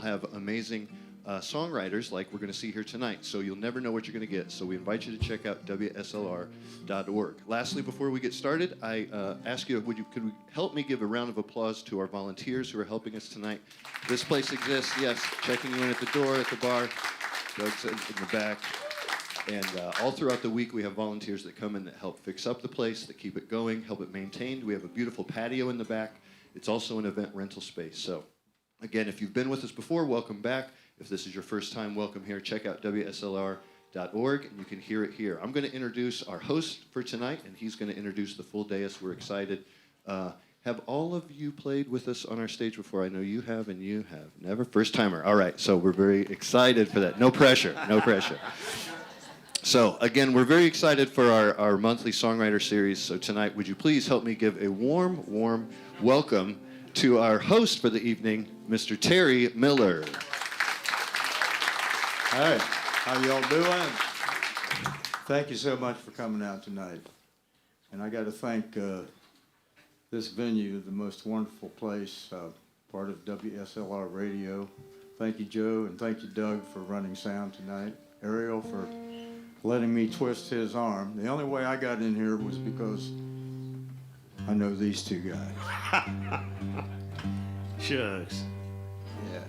have amazing songwriters like we're going to see here tonight. So you'll never know what you're going to get. So we invite you to check out WSLR.org. Lastly, before we get started, I ask you, could we help me give a round of applause to our volunteers who are helping us tonight? This place exists, yes, checking you in at the door, at the bar, Doug's in the back. And all throughout the week, we have volunteers that come in that help fix up the place, that keep it going, help it maintained. We have a beautiful patio in the back. It's also an event rental space. So, again, if you've been with us before, welcome back. If this is your first time, welcome here. Check out WSLR.org, and you can hear it here. I'm going to introduce our host for tonight, and he's going to introduce the full dais. We're excited. Have all of you played with us on our stage before? I know you have, and you have. Never? First timer. All right, so we're very excited for that. No pressure, no pressure. So, again, we're very excited for our monthly songwriter series. So tonight, would you please help me give a warm, warm welcome to our host for the evening, Mr. Terry Miller. Hey, how y'all doing? Thank you so much for coming out tonight. And I got to thank this venue, the most wonderful place, part of WSLR Radio. Thank you, Joe, and thank you, Doug, for running sound tonight. Ariel for letting me twist his arm. The only way I got in here was because I know these two guys. Shucks. Yeah.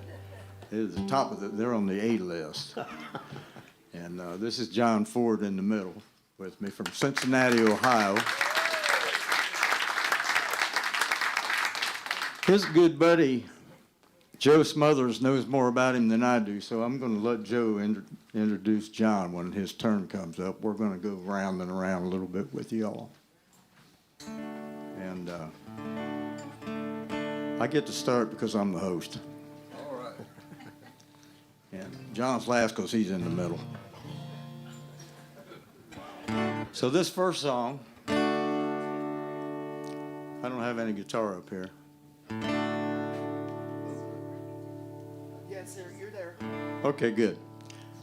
They're the top of they're on the A list. And this is John Ford in the middle with me from Cincinnati, Ohio. His good buddy, Joe Smothers, knows more about him than I do, so I'm going to let Joe introduce John when his turn comes up. We're going to go round and around a little bit with y'all. And I get to start because I'm the host. All right. And John's last because he's in the middle. So this first song, I don't have any guitar up here. Yes, sir, you're there. Okay, good.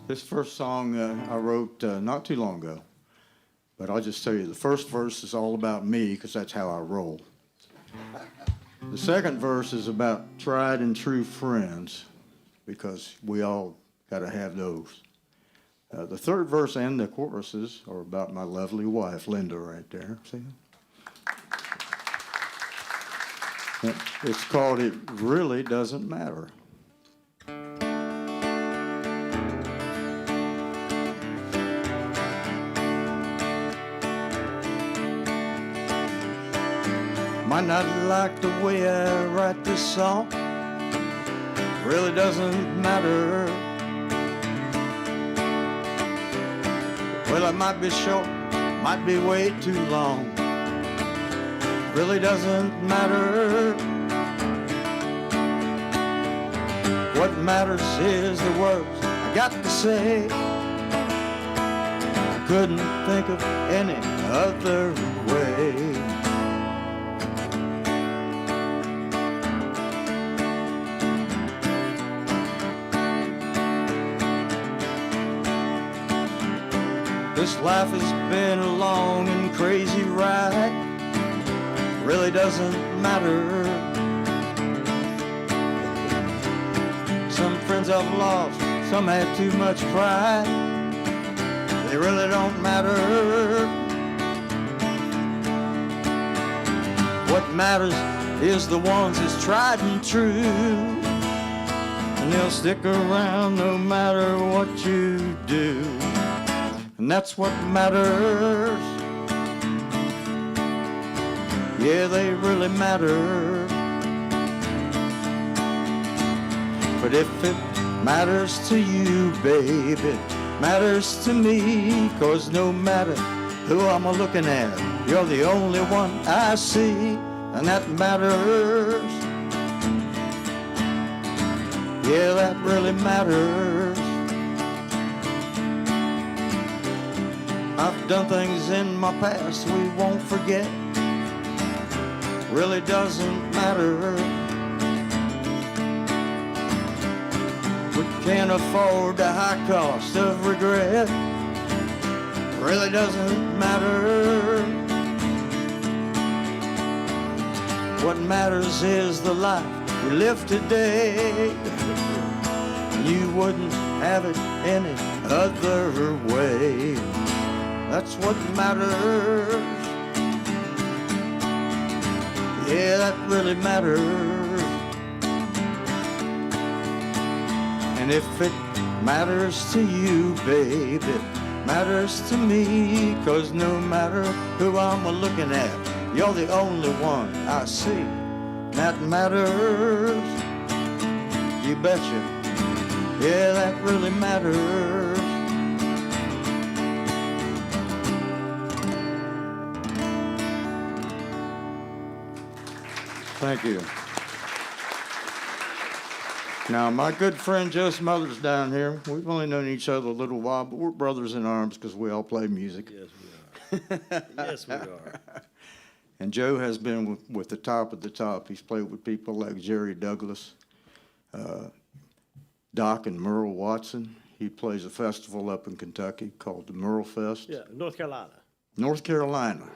This first song I wrote not too long ago. But I'll just tell you, the first verse is all about me because that's how I roll. The second verse is about tried and true friends because we all got to have those. The third verse and the choruses are about my lovely wife, Linda, right there. See? It's called It Really Doesn't Matter. Might not like the way I write this song, really doesn't matter. Well, it might be short, might be way too long, really doesn't matter. What matters is the words I got to say. I couldn't think of any other way. This life has been a long and crazy ride. Really doesn't matter. Some friends I've lost, some had too much pride. They really don't matter. What matters is the ones that's tried and true. And they'll stick around no matter what you do. And that's what matters. Yeah, they really matter. But if it matters to you, babe, it matters to me. 'Cause no matter who I'm looking at, you're the only one I see. And that matters. Yeah, that really matters. I've done things in my past we won't forget. Really doesn't matter. We can't afford the high cost of regret. Really doesn't matter. What matters is the life we live today. You wouldn't have it any other way. That's what matters. Yeah, that really matters. And if it matters to you, babe, it matters to me. 'Cause no matter who I'm looking at, you're the only one I see that matters. You betcha. Yeah, that really matters. Thank you. Now, my good friend Joe Smothers down here, we've only known each other a little while, but we're brothers in arms because we all play music. Yes, we are. Yes, we are. And Joe has been with the top of the top. He's played with people like Jerry Douglas, Doc and Merle Watson. He plays a festival up in Kentucky called the Merle Fest. Yeah, North Carolina. North Carolina,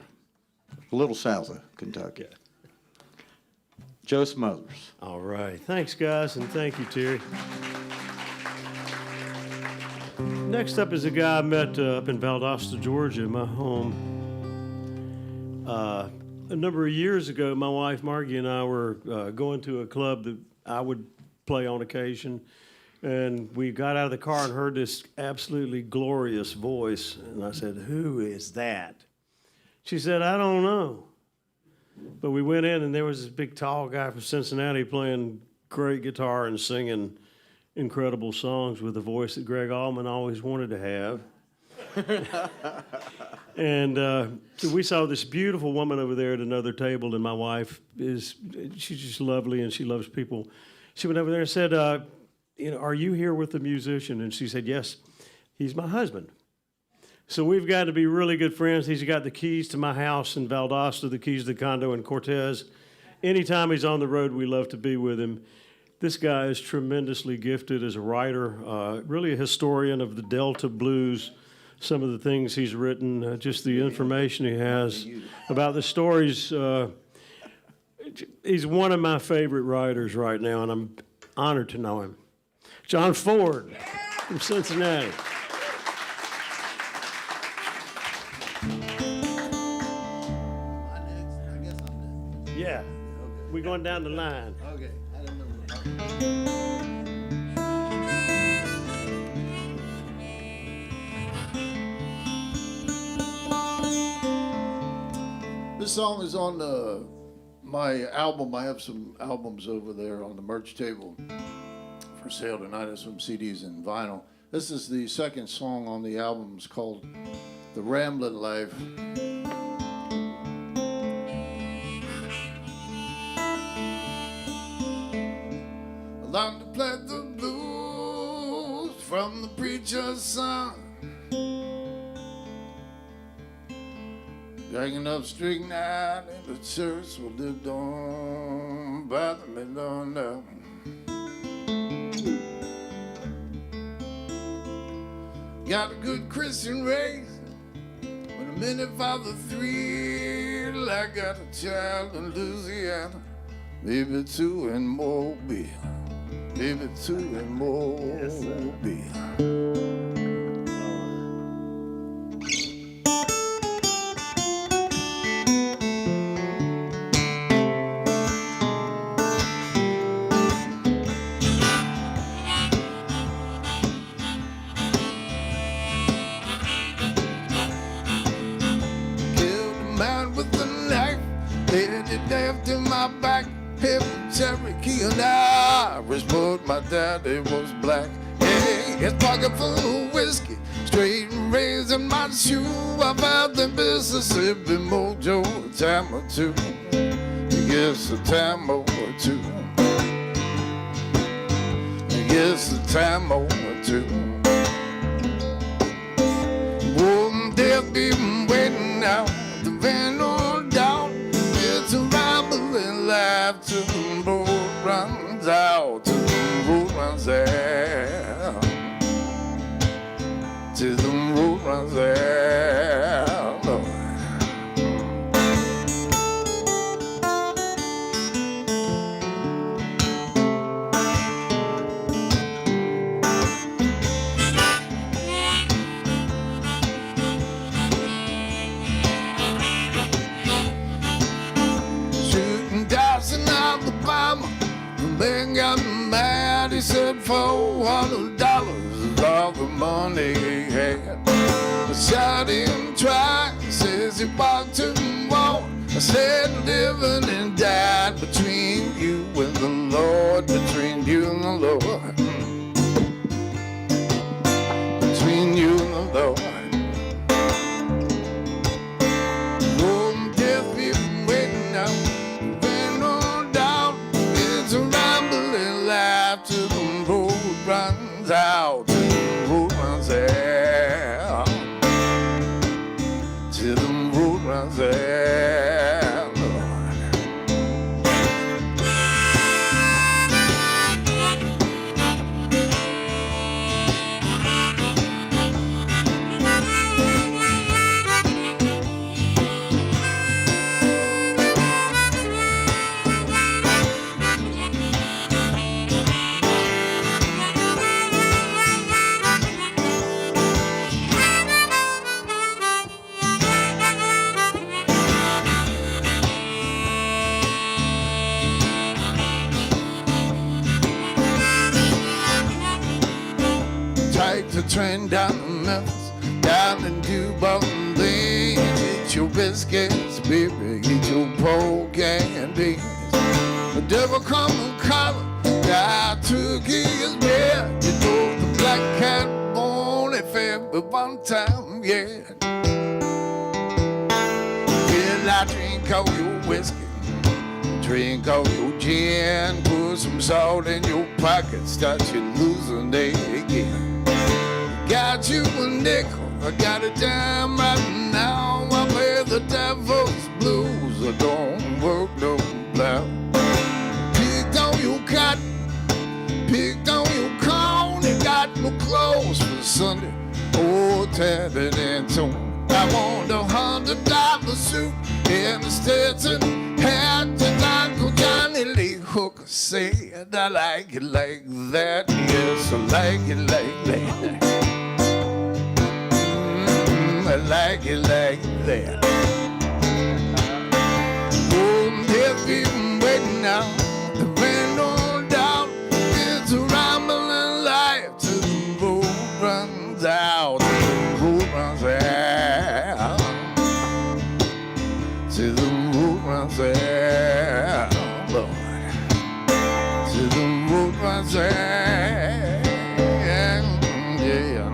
a little south of Kentucky. Yeah. Joe Smothers. All right. Thanks, guys, and thank you, Terry. Next up is a guy I met up in Valdosta, Georgia, my home. A number of years ago, my wife Margie and I were going to a club that I would play on occasion, and we got out of the car and heard this absolutely glorious voice, and I said, "Who is that?" She said, "I don't know." But we went in, and there was this big, tall guy from Cincinnati playing great guitar and singing incredible songs with a voice that Greg Allman always wanted to have. And so we saw this beautiful woman over there at another table, and my wife she's just lovely, and she loves people. She went over there and said, "Are you here with the musician?" And she said, "Yes, he's my husband." So we've got to be really good friends. He's got the keys to my house in Valdosta, the keys to the condo in Cortez. Anytime he's on the road, we love to be with him. This guy is tremendously gifted as a writer, really a historian of the Delta blues, some of the things he's written, just the information he has about the stories. He's one of my favorite writers right now, and I'm honored to know him. John Ford from Cincinnati. Yeah, we're going down the line. Okay. I don't know. This song is on my album. I have some albums over there on the merch table for sale tonight. I have some CDs and vinyl. This is the second song on the album. It's called The Ramblin' Life. I like to play the blues from the preacher's son. Dragging up strychnine in the church will lived on by the middle now. Got a good Christian race with a minute father thrill. I got a child in Louisiana, maybe two in Mobile, maybe two in Mobile. Cherokee and Irish, but my daddy was black. Hey, his pocket full of whiskey, straight and raised in my shoe. I found the Mississippi mojo a time or two. Yes, a time or two. Yes, a time or two. Won't death be waiting out the van on down? It's a rambling life till the road runs out, till the road runs out, till the road runs out, Lord. said $400 is all the money he had. I shot him twice as he walked to the wall. I said, living and died between you and the Lord, between you and the Lord, between you and the Lord. Oh, death be waiting out, ain't no doubt. It's a rambling life till the road runs out, till the road runs out, till the road runs out. Take the train down to Memphis, down into Boston. Eat your biscuits, baby, eat your pork and beans. The devil come and collar, I took his bed. You know the black cat only fed but one time, yeah. Well, I drink all your whiskey, drink all your gin, put some salt in your pocket, start you losing it again. Got you a nickel, I got a dime right now. I play the devil's blues, I don't work no blouse. Picked on your cotton, picked on your corn. You got no clothes for Sunday, oh, tattered and torn. I want $100 suit and a Stetson hat. And Uncle Johnny Lee Hooker said, I like it like that. Yes, I like it like that. I like it like that. Oh, death been waiting out, there ain't no doubt. It's a rambling life till the road runs out, till the road runs out, till the road runs out, Lord, till the road runs out, yeah.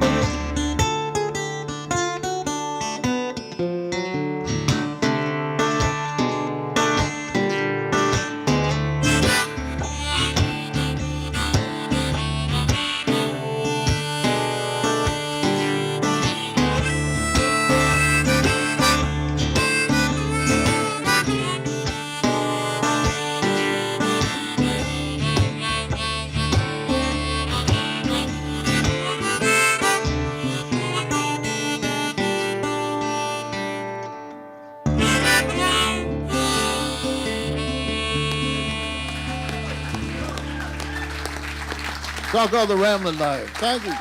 Talk of the rambling life. Thank you.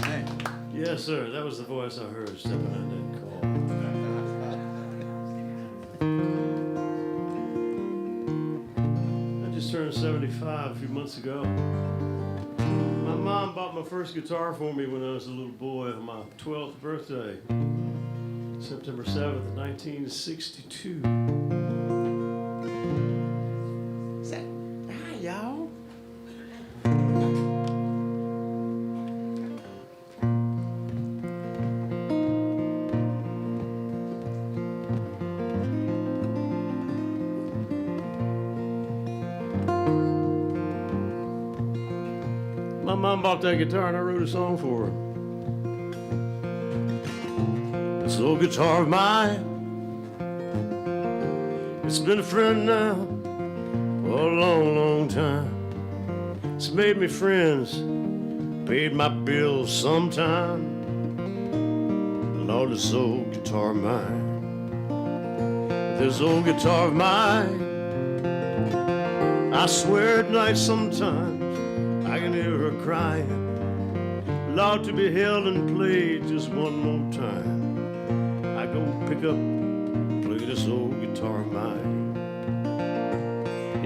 Hey, Yes, sir. That was the voice I heard stepping on that call. I just turned 75 a few months ago. My mom bought my first guitar for me when I was a little boy on my 12th birthday, September 7th, 1962. Say, hi, y'all. My mom bought that guitar and I wrote a song for her. This old guitar of mine, it's been a friend now for a long, long time. It's made me friends, paid my bills sometime. Lord, this old guitar of mine, this old guitar of mine, I swear at night sometimes I can hear her crying. Lord, to be held and played just one more time. I go pick up, play this old guitar of mine.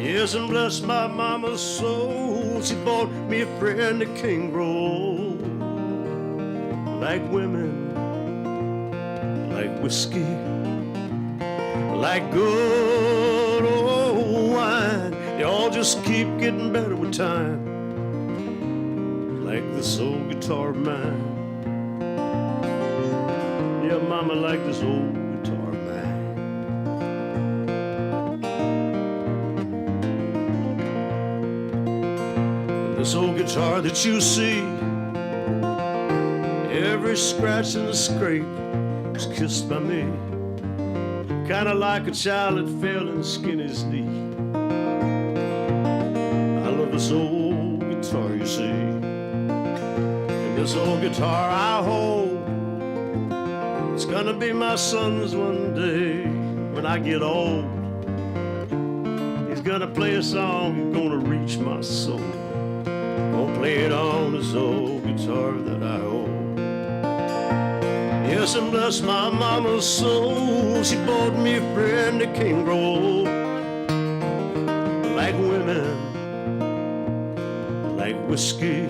Yes, and bless my mama's soul, she bought me a brand new king roll. Like women, like whiskey, like good old wine, they all just keep getting better with time. Like this old guitar of mine. Yeah, mama, like this old guitar of mine. This old guitar that you see, every scratch and scrape was kissed by me. Kinda like a child that fell and skinned his knee. I love this old guitar, you see. And this old guitar I hold, it's gonna be my son's one day when I get old. He's gonna play a song that's gonna reach my soul. Gonna play it on this old guitar that I hold. Yes, and bless my mama's soul, she bought me a brand new king roll. Like women, like whiskey,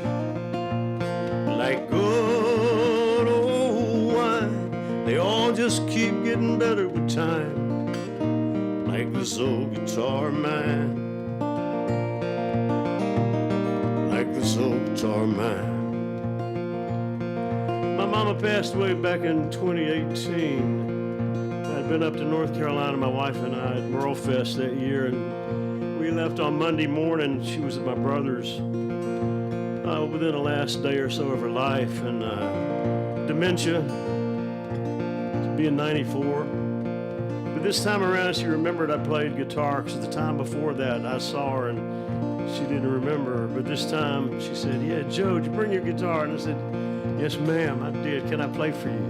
like good old wine, they all just keep getting better with time. Like this old guitar of mine. Like this old guitar of mine. My mama passed away back in 2018. I'd been up to North Carolina, my wife and I, at Merle Fest that year, and we left on Monday morning. She was at my brother's within the last day or so of her life, and dementia, being 94. But this time around, she remembered I played guitar, because the time before that, I saw her and she didn't remember. But this time, she said, "Yeah, Joe, did you bring your guitar?" And I said, "Yes, ma'am, I did. Can I play for you?"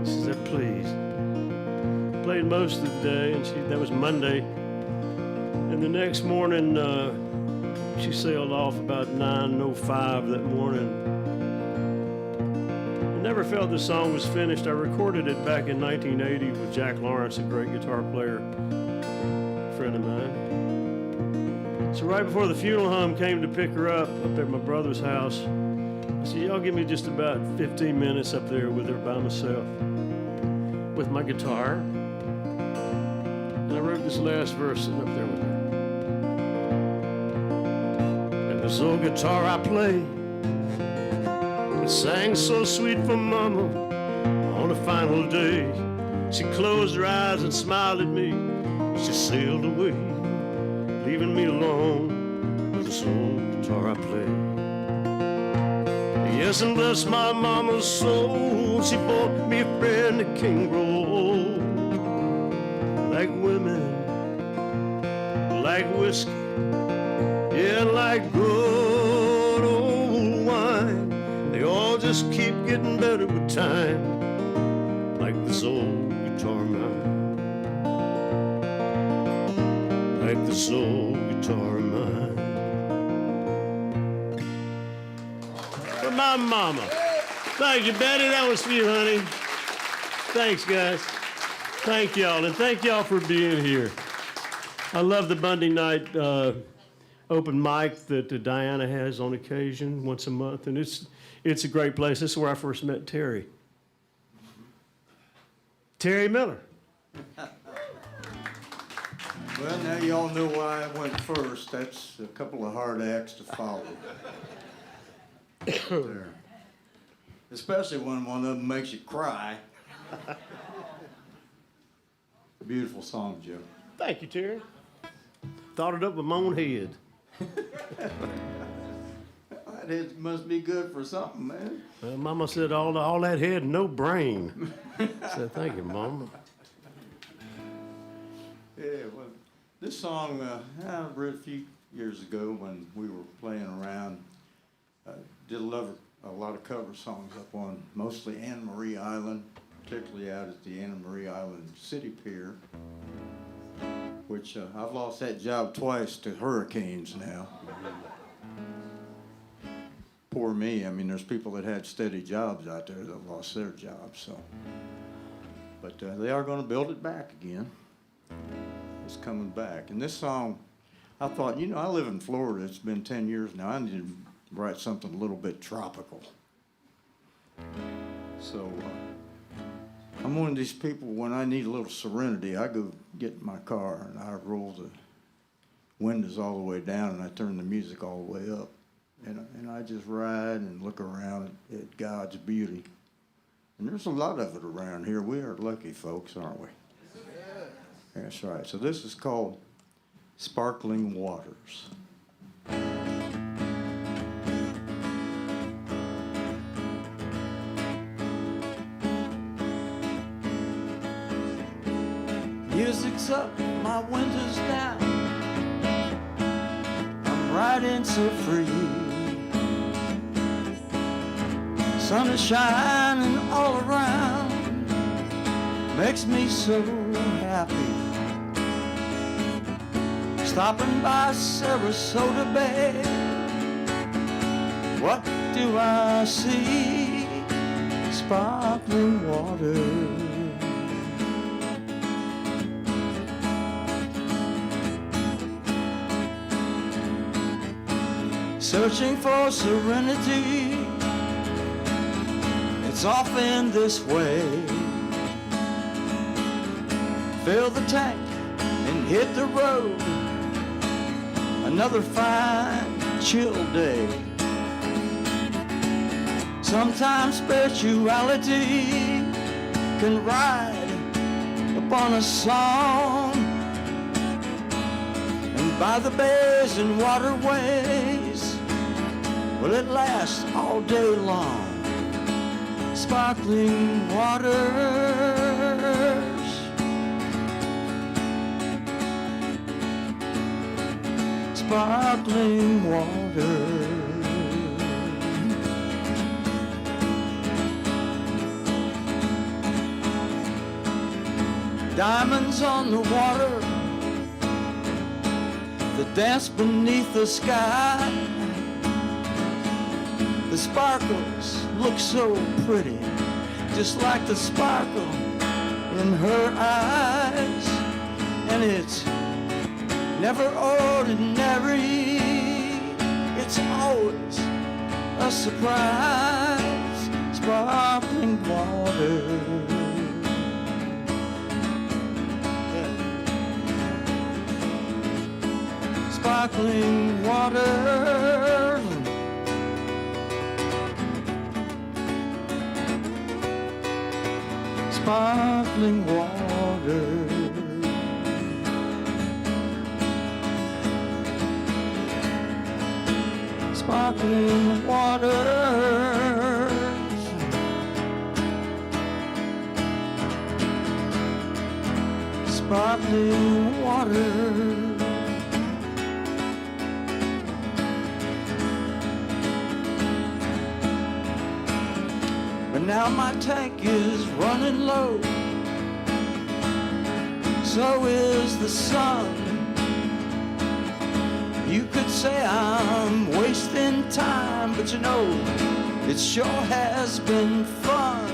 She said, "Please." Played most of the day, and that was Monday. And the next morning, she sailed off about 9:05 that morning. I never felt the song was finished. I recorded it back in 1980 with Jack Lawrence, a great guitar player, a friend of mine. So right before the funeral home came to pick her up at my brother's house, I said, "Y'all give me just about 15 minutes up there with her by myself, with my guitar." And I wrote this last verse sitting up there with her. And this old guitar I play, it sang so sweet for Mama on a final day. She closed her eyes and smiled at me. She sailed away, leaving me alone with this old guitar I play. Yes, and bless my mama's soul, she bought me a brand new king roll. Like women, like whiskey, yeah, like good old wine, they all just keep getting better with time. Like this old guitar of mine. Like this old guitar of mine. For my mama. Thank you, Betty. That was for you, honey. Thanks, guys. Thank y'all, and thank y'all for being here. I love the Monday night open mic that Diana has on occasion, once a month, and it's a great place. This is where I first met Terry. Terry Miller. Well, now you all know why I went first. That's a couple of hard acts to follow. There. Especially when one of them makes you cry. Beautiful song, Joe. Thank you, Terry. Thought it up with my own head. It must be good for something, man. Mama said all that head, no brain. I said, "Thank you, Mama." Yeah, well, this song I wrote a few years ago when we were playing around. Did a lot of cover songs up on mostly Anna Marie Island, particularly out at the Anna Marie Island City Pier, which I've lost that job twice to hurricanes now. Poor me. I mean, there's people that had steady jobs out there that lost their jobs. So, but they are going to build it back again. They was coming back. And this song, I thought, you know, I live in Florida. It's been 10 years now. I need to write something a little bit tropical. So I'm one of these people, when I need a little serenity, I go get in my car and I roll the windows all the way down and I turn the music all the way up. And I just ride and look around at God's beauty. And there's a lot of it around here. We are lucky folks, aren't we? That's right. So this is called Sparkling Waters. Music's up, my windows down. I'm riding so free. Sun is shining all around, makes me so happy. Stopping by Sarasota Bay, what do I see? Sparkling water. Searching for serenity, it's often this way. Fill the tank and hit the road. Another fine, chill day. Sometimes spirituality can ride upon a song, and by the bays and waterways, well, it lasts all day long. Sparkling waters, sparkling water. Diamonds on the water that dance beneath the sky. The sparkles look so pretty, just like the sparkle in her eyes. And it's never ordinary, it's always a surprise. Sparkling water. Yeah. Sparkling water. Sparkling water. Sparkling waters. Sparkling water. But now my tank is running low, so is the sun. You could say I'm wasting time, but you know, it sure has been fun.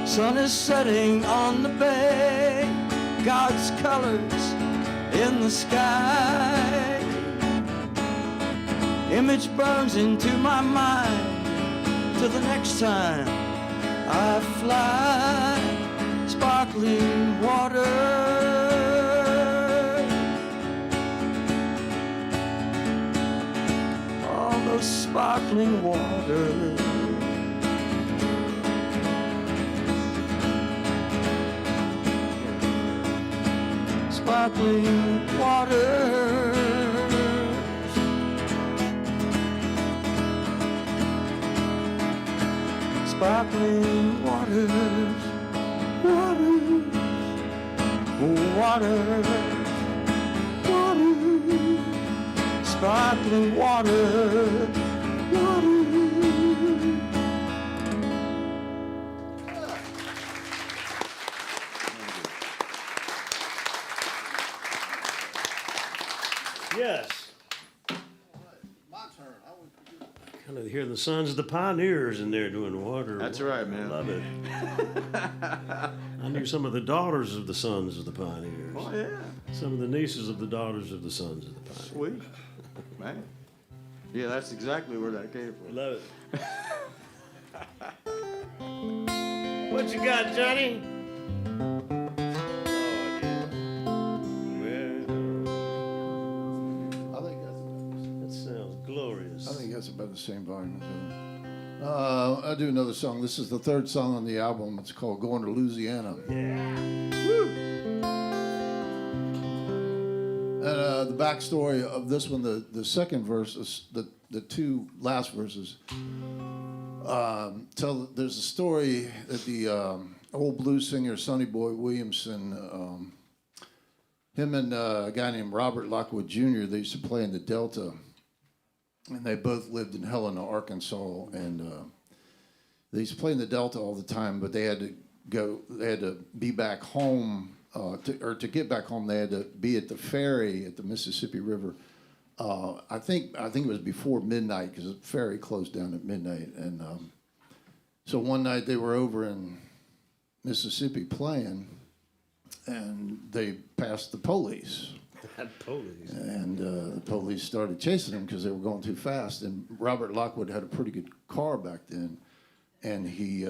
Sun is setting on the bay, God's colors in the sky. Image burns into my mind till the next time I fly. Sparkling water. Sparkling water. Sparkling waters. Sparkling waters. Waters. Waters. Waters. Sparkling water. Yes. Kind of hear the sons of the pioneers in there doing water. That's right, man. I love it. I knew some of the daughters of the Sons of the Pioneers. Oh, yeah. Some of the nieces of the daughters of the Sons of the Pioneers. Sweet. Man. Yeah, that's exactly where that came from. Love it. What you got, Johnny? I think That sounds glorious. that's about the same volume. I'll do another song. This is the third song on the album. It's called "Going to Louisiana." And the backstory of this one, the second verse, is the two last verses. There's a story that the old blues singer Sonny Boy Williamson, him and a guy named Robert Lockwood Jr., they used to play in the Delta, and they both lived in Helena, Arkansas, and they used to play in the Delta all the time, but they had to be back home. To get back home, they had to be at the ferry at the Mississippi River. I think it was before midnight because the ferry closed down at midnight. And so one night they were over in Mississippi playing, and they passed the police. Police. And the police started chasing them because they were going too fast. And Robert Lockwood had a pretty good car back then, and he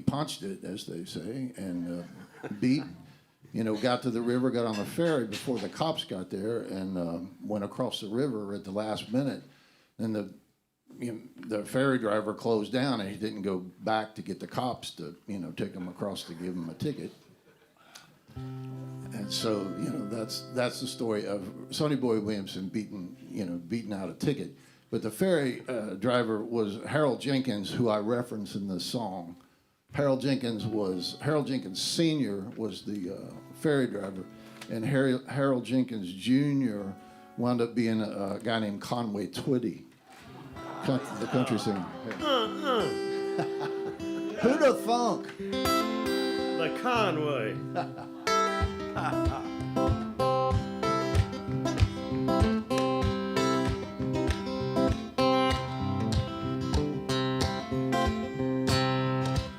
punched it, as they say, and got to the river, got on the ferry before the cops got there, and went across the river at the last minute. And the ferry driver closed down, and he didn't go back to get the cops to take him across to give him a ticket. And so that's the story of Sonny Boy Williamson beating out a ticket. But the ferry driver was Harold Jenkins, who I reference in the song. Harold Jenkins Sr. was the ferry driver, and Harold Jenkins Jr. wound up being a guy named Conway Twitty, the country singer. Who the funk? The Conway.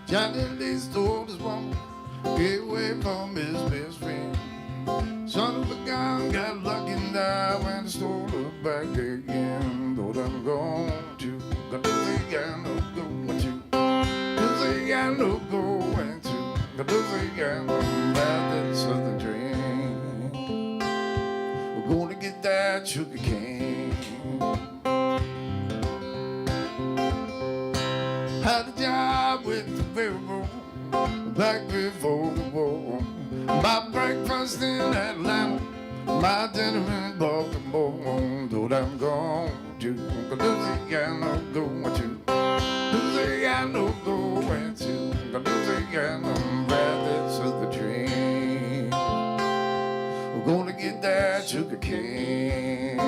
Johnny Lee stole his woman, get away from his best friend. Son of a gun got lucky now and stole her back again. Though I'm going to, got to think I know going to, to think I know going to, got to think I know about that southern train. We're gonna get that sugar cane. Had a job with the railroad back before the war. My breakfast in Atlanta, my dinner in Baltimore. Though I'm going to Louisiana, going to Louisiana, going to Louisiana, ride that southern train. We're gonna get that sugar cane.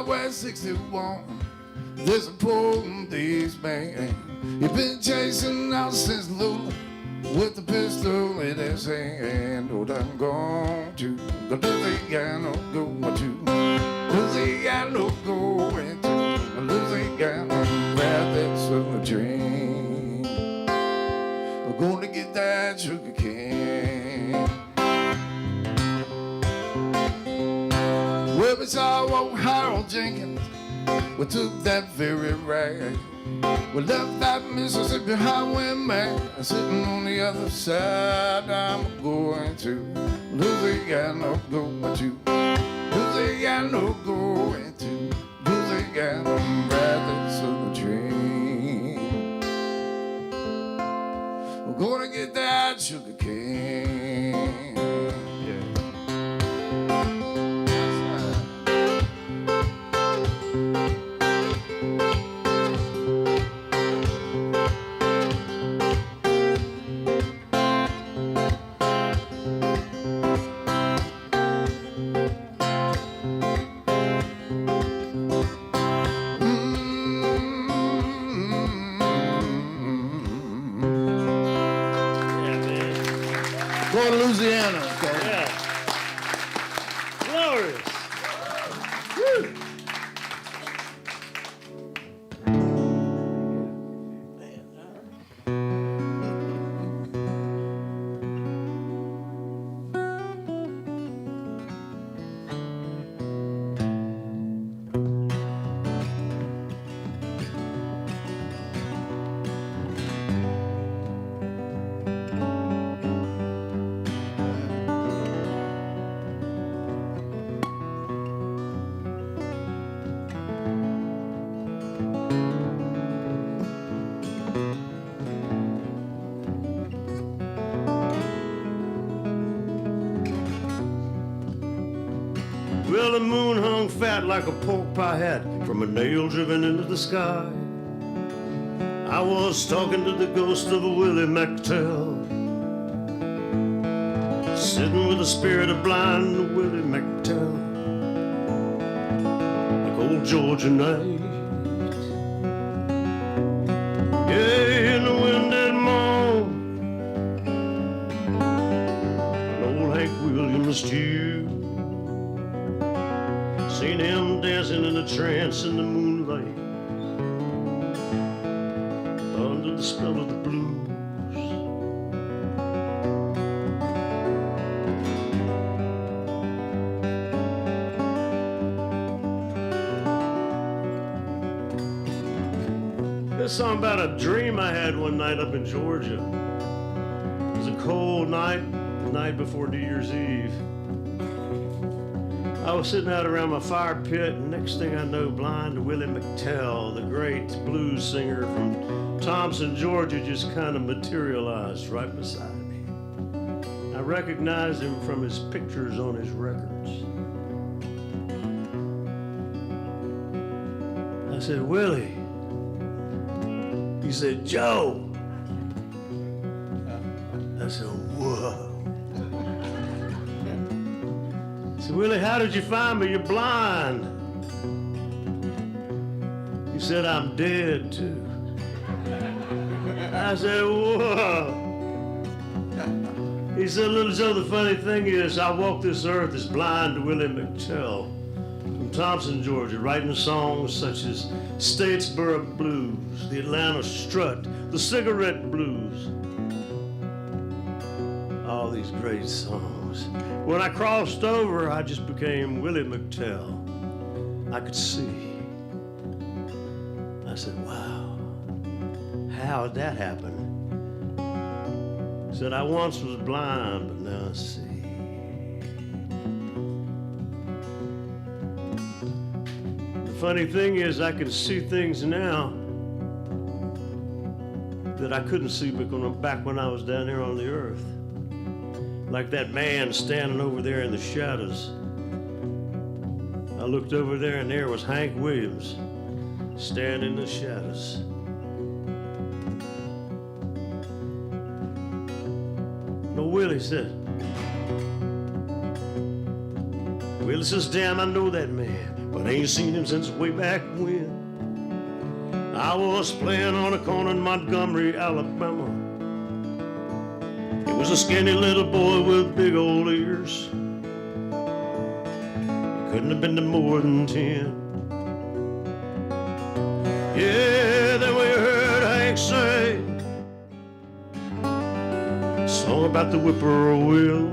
West 61, there's a police man. He's been chasing out since Lula with a pistol in his hand. Oh, I'm going to Louisiana, going to Louisiana, going to Louisiana, ride that southern train. We're gonna get that sugar cane. Well, we saw old Harold Jenkins. We took that ferry ride. We left that Mississippi highway man sitting on the other side. I'm going to Louisiana, going to Louisiana, going to Louisiana, ride that southern train. We're gonna get that sugar cane. Louisiana. Okay? Yeah. Glorious. Woo. Well, the moon hung fat like a pork pie hat from a nail driven into the sky. I was talking to the ghost of a Willie McTell, sitting with the spirit of blind Willie McTell, like old Georgia night. Yeah, in the wind at morn, and old Hank Williams too. Seen him dancing in a trance in the moonlight, under the spell of the blues. There's a song about a dream I had one night up in Georgia. It was a cold night, the night before New Year's Eve. I was sitting out around my fire pit, and next thing I know, blind Willie McTell, the great blues singer from Thompson, Georgia, just kind of materialized right beside me. I recognized him from his pictures on his records. I said, Willie. He said, Joe. I said, whoa. I said, Willie, how did you find me? You're blind. He said, I'm dead too. I said, whoa. He said, little Joe, the funny thing is, I walk this earth as blind Willie McTell from Thompson, Georgia, writing songs such as Statesboro Blues, the Atlanta Strut, the Cigarette Blues. All these great songs. When I crossed over, I just became Willie McTell. I could see. I said, wow, how'd that happen? He said, I once was blind, but now I see. The funny thing is, I can see things now that I couldn't see back when I was down here on the earth. Like that man standing over there in the shadows. I looked over there and there was Hank Williams standing in the shadows. No, Willie said, Willie says, damn, I know that man, but I ain't seen him since way back when I was playing on a corner in Montgomery, Alabama. He was a skinny little boy with big old ears. He couldn't have been no more than 10. Yeah, then we heard Hank say a song about the whippoorwill.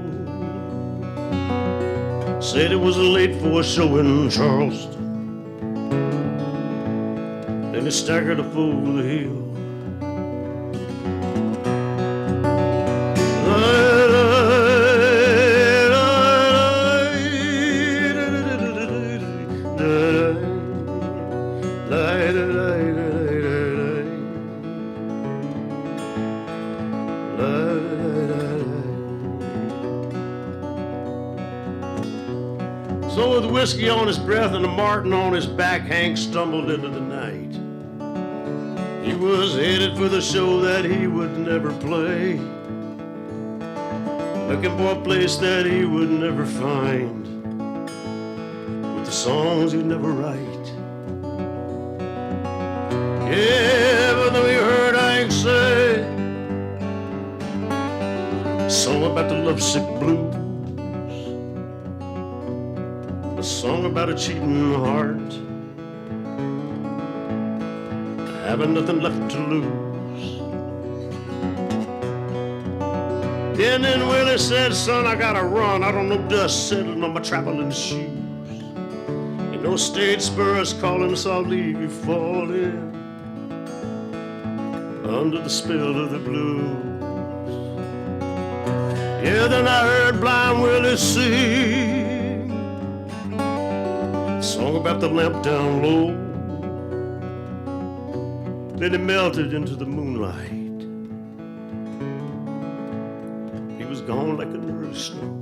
Said it was late for a show in Charleston. Then he staggered up over the hill. So with whiskey on his breath and a Martin on his back, Hank stumbled into the night. He was headed for the show that he would never play, looking for a place that he would never find, with the songs he'd never write. Yeah, but then we heard Hank say song about the lovesick blues, a song about a cheating heart, having nothing left to lose. And then Willie said, son, I gotta run. I don't know dust settling on my traveling shoes. You know stage spurs calling, so I'll leave you falling under the spell of the blues. Yeah, then I heard Blind Willie sing a song about the lamp down low. Then he melted into the moonlight. He was gone like a nerve snow.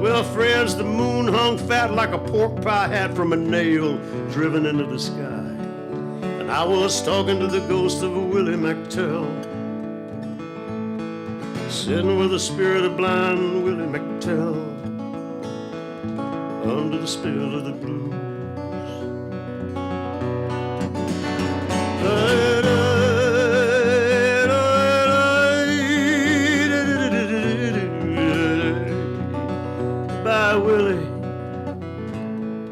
Well, friends, the moon hung fat like a pork pie hat from a nail driven into the sky. And I was talking to the ghost of a Willie McTell, sitting with the spirit of blind Willie McTell, under the spell of the blues. Bye, Willie.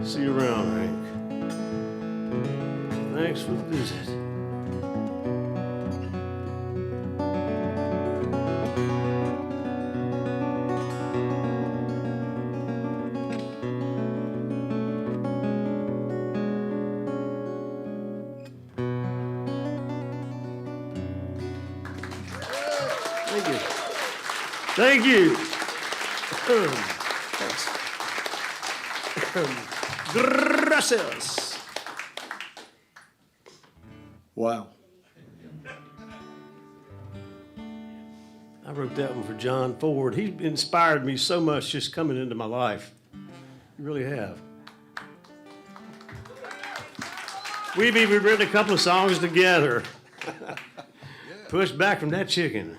See you around, Hank. Thanks for the visit. Thank you. Thank you. Gracias. Wow. I wrote that one for John Ford. He inspired me so much just coming into my life. You really have. We've even written a couple of songs together. Pushed back from that chicken.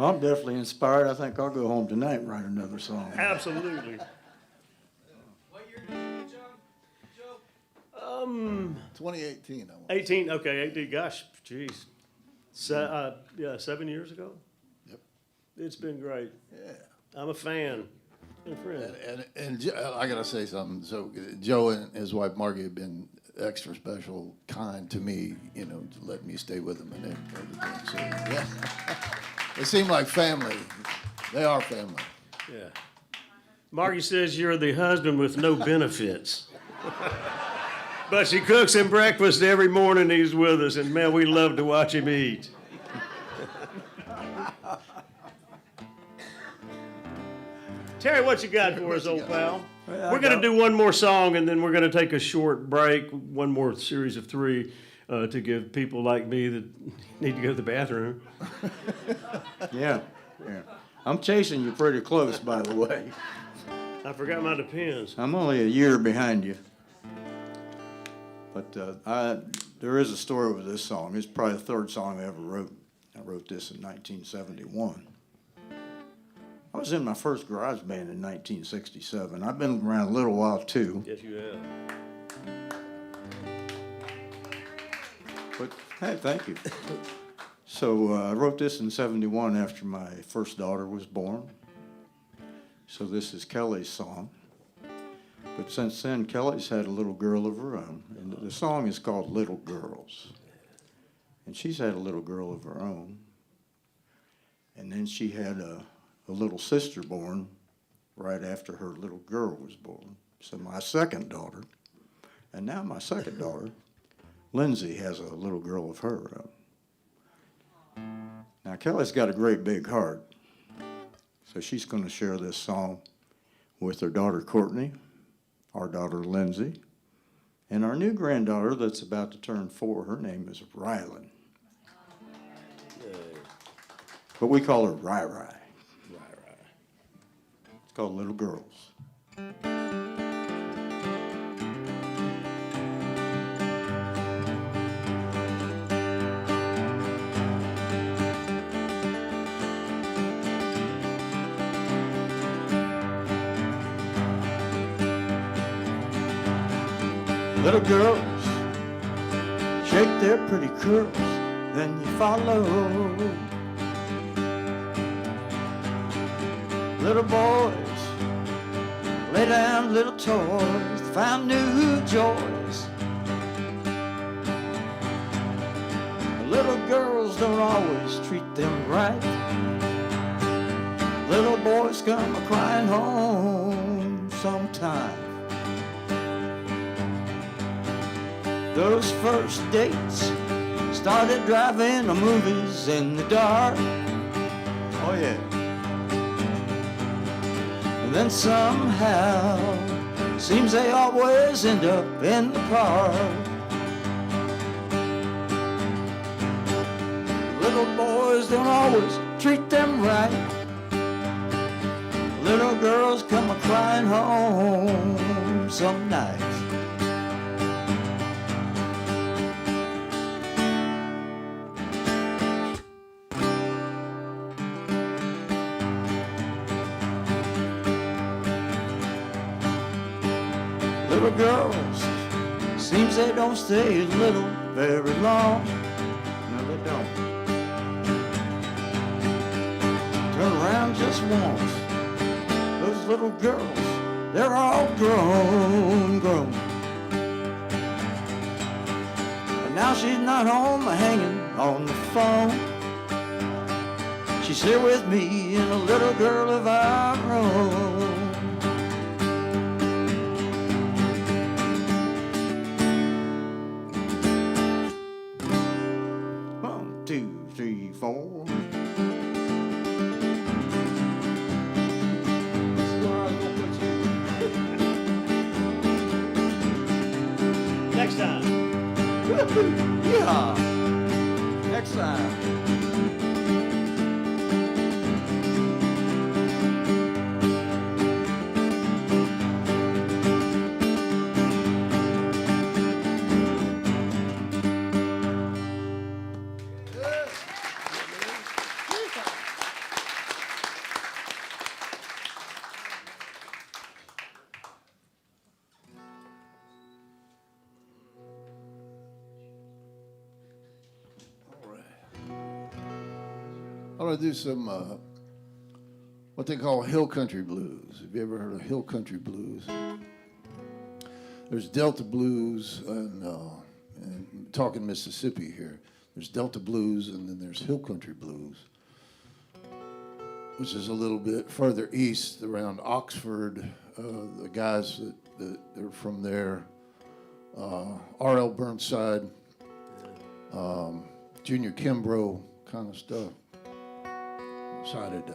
I'm definitely inspired. I think I'll go home tonight and write another song. Absolutely. What year did you get, Joe? 2018. I want. 18, okay, 18, gosh, jeez. 7 years ago? Yep. It's been great. Yeah. I'm a fan and a friend. And I gotta say something. So Joe and his wife Margie have been extra special, kind to me. You know, to let me stay with them and everything. So yeah, they seem like family. They are family. Yeah. Margie says you're the husband with no benefits. But she cooks him breakfast every morning he's with us, and man, we love to watch him eat. Terry, what you got for us, old pal? We're going to do one more song, and then we're going to take a short break, one more series of three, to give people like me that need to go to the bathroom. Yeah. I'm chasing you pretty close, by the way. I forgot my Depends. I'm only a year behind you. But there is a story with this song. It's probably the third song I ever wrote. I wrote this in 1971. I was in my first garage band in 1967. I've been around a little while, too. Yes, you have. But, hey, thank you. So I wrote this in 71 after my first daughter was born. So this is Kelly's song. But since then, Kelly's had a little girl of her own. And the song is called Little Girls. And she's had a little girl of her own. And then she had a little sister born right after her little girl was born. So my second daughter, and now my second daughter, Lindsay, has a little girl of her own. Now Kelly's got a great big heart. So she's going to share this song with her daughter Courtney, our daughter Lindsay, and our new granddaughter that's about to turn 4. Her name is Rylan. But we call her Rai Rai. It's called Little Girls. Little girls shake their pretty curls, then you follow. Little boys lay down little toys, find new joys. Little girls don't always treat them right. Little boys come a-crying home sometime. Those first dates started driving the movies in the dark. Oh yeah. And then somehow, seems they always end up in the park. Little boys don't always treat them right. Little girls come a-crying home some nights. Little girls, seems they don't stay little very long. No, they don't. Turn around just once. Those little girls, they're all grown. And now she's not home, hanging on the phone. She's here with me and a little girl of our own. 1, 2, 3, 4. Next time. Yeah. Next time. I want to do some what they call hill country blues. Have you ever heard of hill country blues? There's Delta blues and talking Mississippi here. There's Delta blues and then there's hill country blues, which is a little bit further east around Oxford. The guys that are from there, R.L. Burnside, Junior Kimbrough kind of stuff. Decided to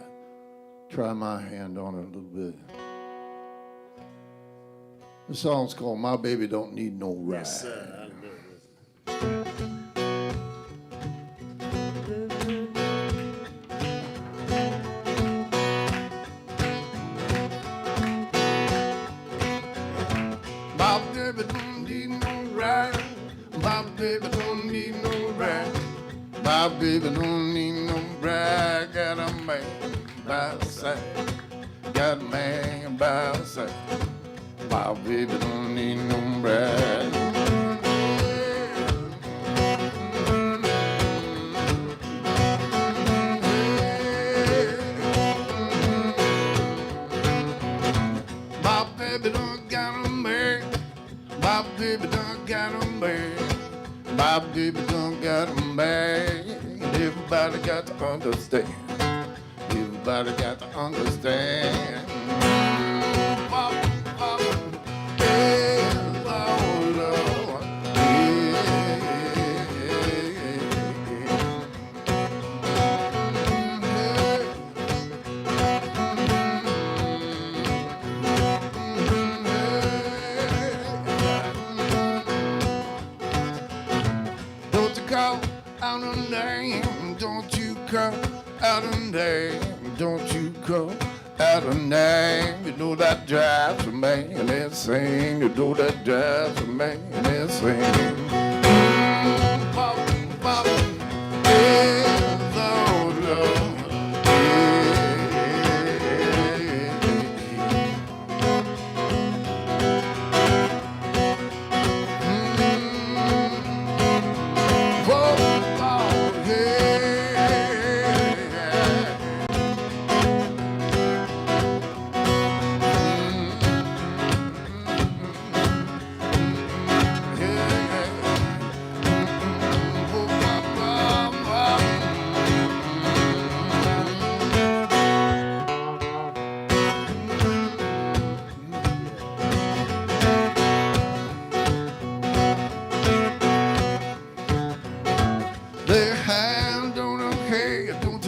try my hand on it a little bit. The song's called My Baby Don't Need No Ride. Yes, sir. My baby don't need no ride. My baby don't need no ride. My baby don't need no ride. Got a man by the side. Got a man by the side. My baby don't need no ride. My baby don't got a man. My baby done got a man. My baby done got a man. Everybody got to understand. Everybody got to understand. Papa, papa, yeah, Lord, Lord, Don't you call out a name? Don't you call out a name? Don't you call out a name? You know that drives a man insane. You know that drives a man insane. Papa, papa, yeah, Lord, Lord, yeah.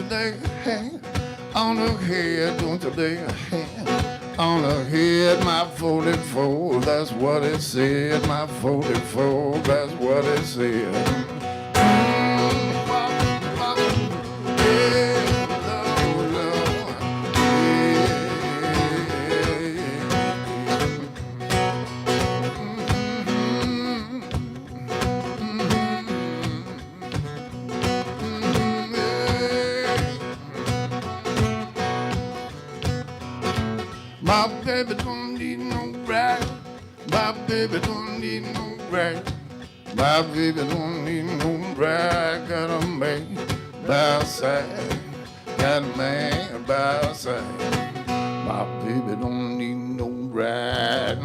lay a hand on her head? Won't you lay a hand on her head? My 44, that's what it said. My 44, that's what it said. My baby don't need no rag. My baby don't need no rag. My baby don't need no rag. Got a man by her side. Got a man by her side. My baby don't need no rag.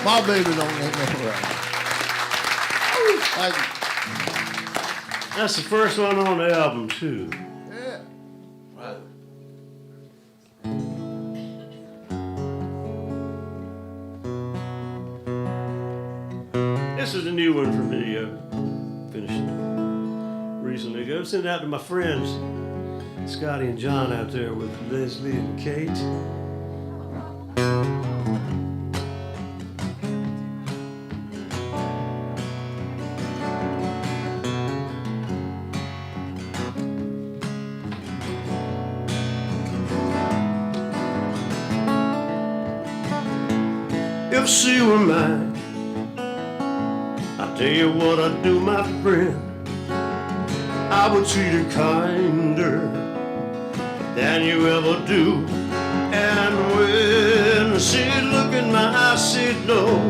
My baby don't need no rag. Thank you. That's the first one on the album, too. Yeah. Right. This is a new one for me. Finished it recently. Go send it out to my friends, Scotty and John out there with Leslie and Kate. If she were mine, I tell you what I'd do, my friend. I would treat her kinder than you ever do. And when she'd look in my eyes, she'd know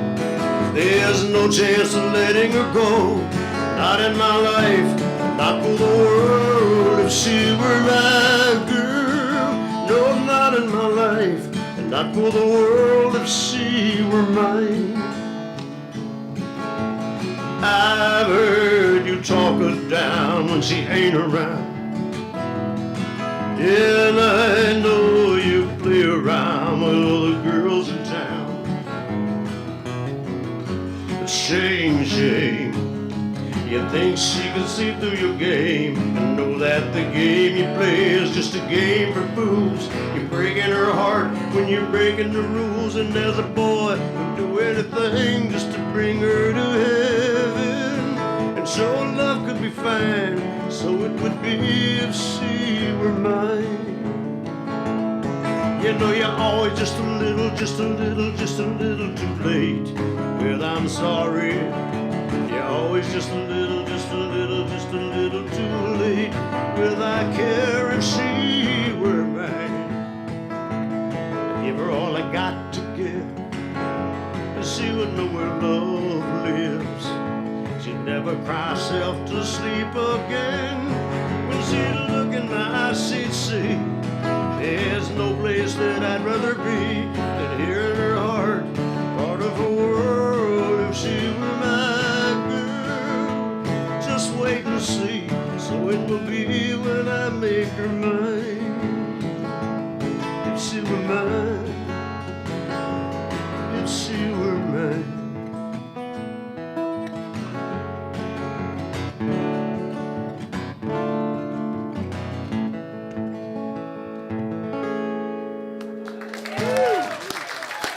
there's no chance of letting her go. Not in my life, not for the world, if she were my girl. No, not in my life, and not for the world, if she were mine. I've heard you talk her down when she ain't around. And I know you play around with other girls in town. But shame, shame, you think she can see through your game and know that the game you play is just a game for fools. You're breaking her heart when you're breaking the rules, and there's a boy who'd do anything just to bring her to heaven. And so love could be fine, so it would be if she were mine. You know you're always just a little, just a little, just a little too late. Well, I'm sorry, you're always just a little, just a little, just a little too late. Will I care if she were mine? I'd give her all I got to give, and she would know where love lives. She'd never cry herself to sleep again. When she'd look in my eyes, she'd see there's no place that I'd rather be than here in her heart, part of her world, if she were my girl. Just wait and see, so it will be when I make her mine. If she were mine, if she were mine.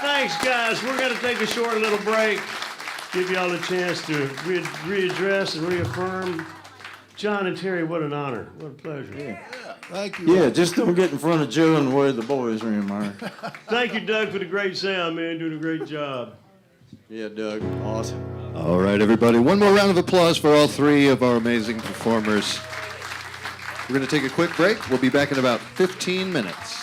Thanks, guys. We're going to take a short little break, give y'all a chance to readdress and reaffirm. John and Terry, what an honor. What a pleasure. Yeah. Thank you. Yeah, just don't get in front of Joe in the way the boys room are. Thank you, Doug, for the great sound, man. Doing a great job. Yeah, Doug, awesome. All right, everybody. One more round of applause for all three of our amazing performers. We're going to take a quick break. We'll be back in about 15 minutes.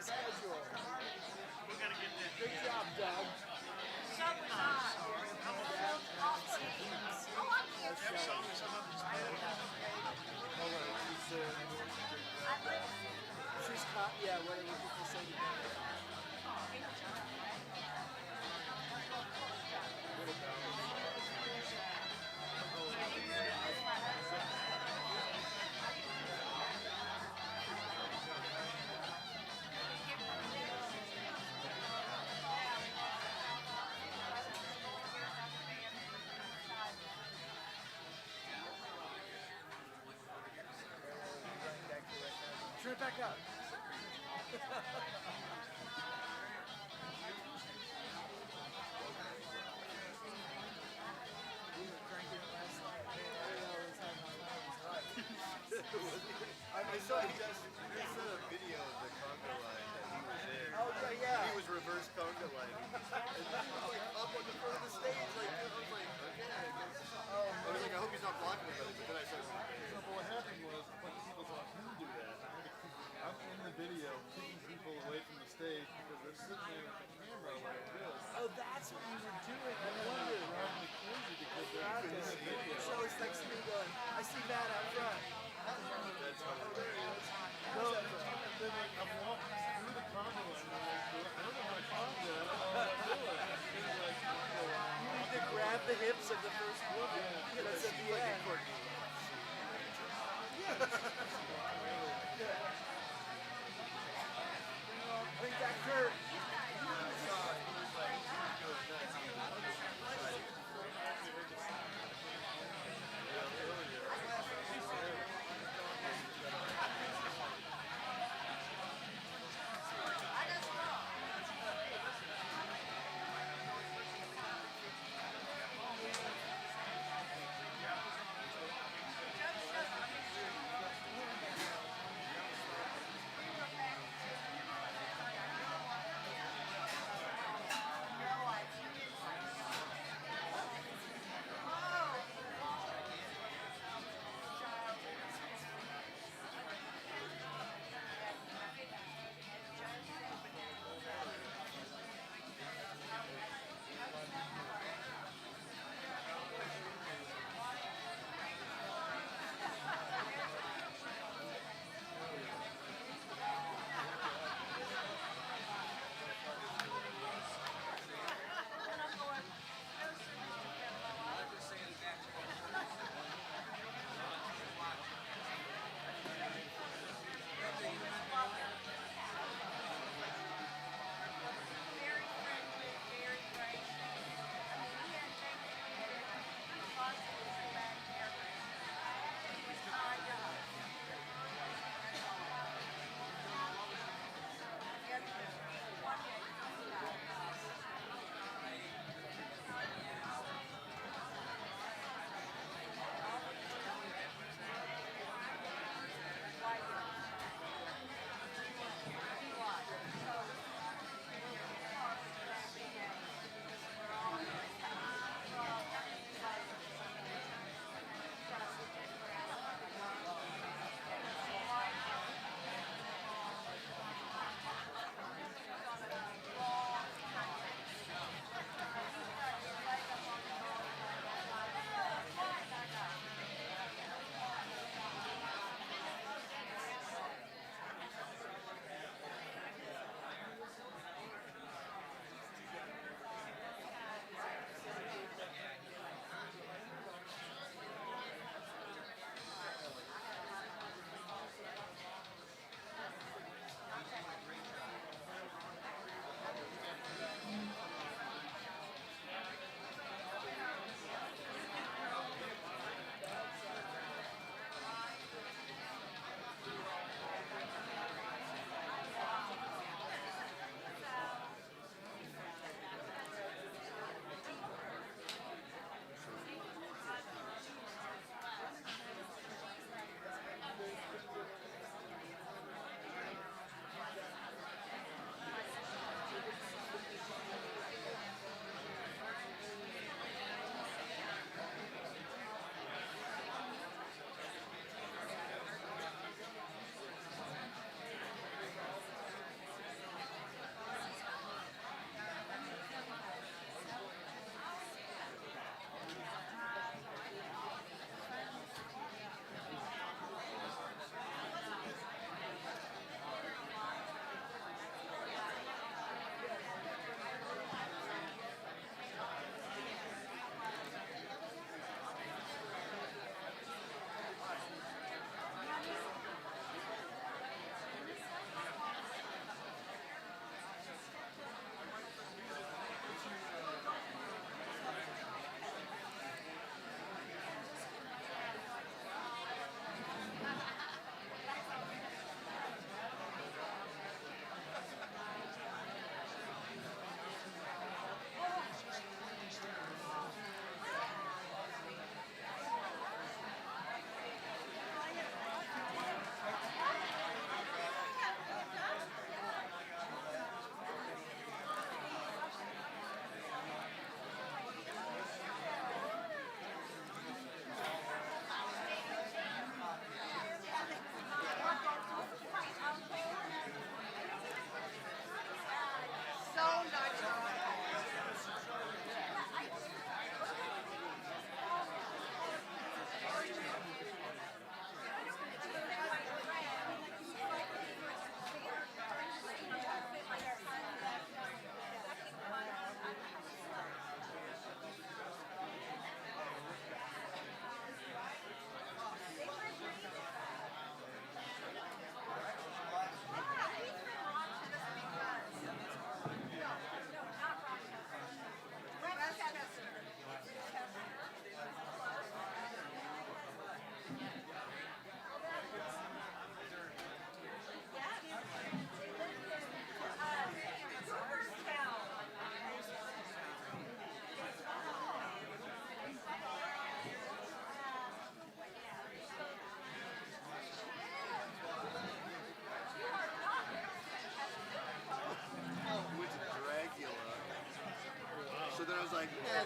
schedule. Good job, Doug. She's caught, yeah, whatever people say to me. Turn it back up. I saw he just sent a video of the conga line that he was in. Oh, yeah. He was reverse conga lining. And he was like up on the front of the stage. Like, I was like, okay, I guess. I was like, I hope he's not blocking anybody. But then I started So what happened was a bunch of people saw him do that. I'm in the video kicking people away from the stage because they're sitting there with the camera like this. Oh, that's what you were doing. I wonder. They're driving me crazy because they're in the video. So it's like me going, I see Matt out front. That's no, and then like, I'm walking through the conga line and I'm like, I don't know how to conga. I don't know what I'm doing. And like, You need to grab the hips of the first woman. Yeah, that's at the end. Bring back Kurt.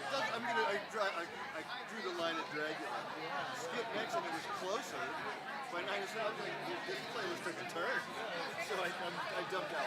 I drew the line at Dragula. Skip next and it was closer. By 9 o'clock, this playlist took a turn. So I dumped out.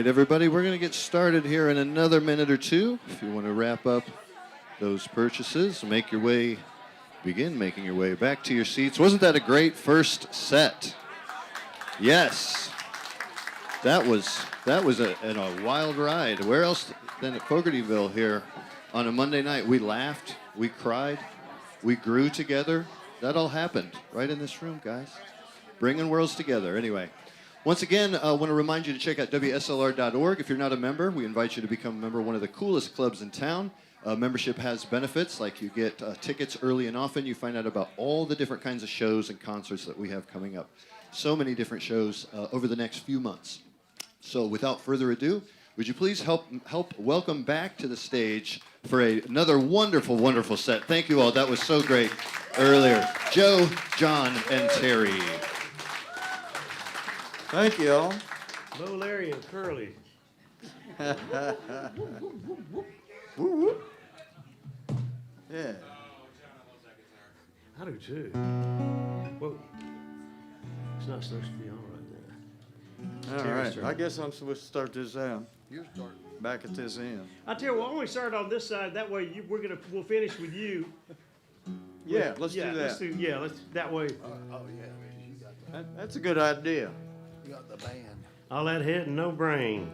right, everybody, we're going to get started here in another minute or two. If you want to wrap up those purchases, begin making your way back to your seats. Wasn't that a great first set? Yes. That was a wild ride. Where else than at Fogartyville here on a Monday night? We laughed, we cried, we grew together. That all happened right in this room, guys. Bringing worlds together. Anyway, once again, I want to remind you to check out WSLR.org. If you're not a member, we invite you to become a member of one of the coolest clubs in town. Membership has benefits, like you get tickets early and often. You find out about all the different kinds of shows and concerts that we have coming up. So many different shows over the next few months. So without further ado, would you please help welcome back to the stage for another wonderful, wonderful set. Thank you all. That was so great earlier. Joe, John, and Terry. Thank you all. Bo, Larry, and Curly. Yeah. I do too. Whoa. It's not supposed to be on right All Terry's right. turn. I guess I'm supposed to start this out. You're starting. Back at this end. I tell you what, why don't we start on this side? That way, we'll finish with you. Yeah, let's do Let's that. that way. Oh, yeah. You got That's a good idea. you got the band. All that head and no brain.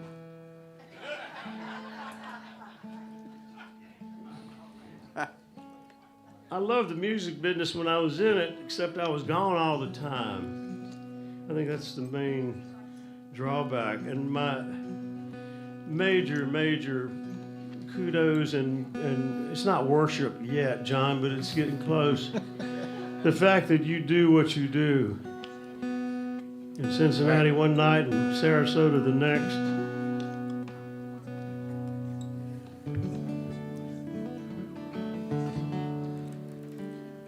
I loved the music business when I was in it, except I was gone all the time. I think that's the main drawback. And my major kudos, and it's not worship yet, John, but it's getting close. The fact that you do what you do. In Cincinnati one night and Sarasota the next.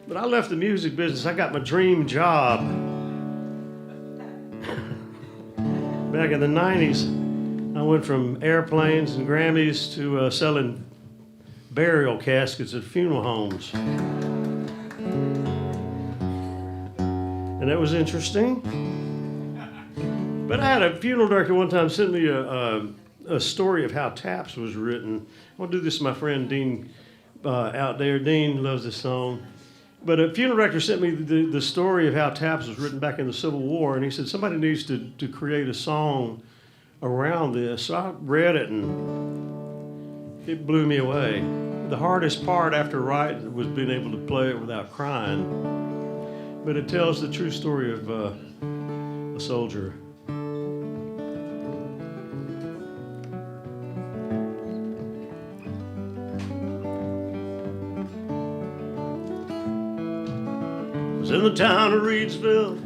But I left the music business. I got my dream job. Back in the 90s, I went from airplanes and Grammys to selling burial caskets at funeral homes. And that was interesting. But I had a funeral director one time send me a story of how Taps was written. I want to do this to my friend Dean out there. Dean loves this song. But a funeral director sent me the story of how Taps was written back in the Civil War, and he said somebody needs to create a song around this. So I read it, and it blew me away. The hardest part after writing was being able to play it without crying. But it tells the true story of a soldier. In the town of Reedsville,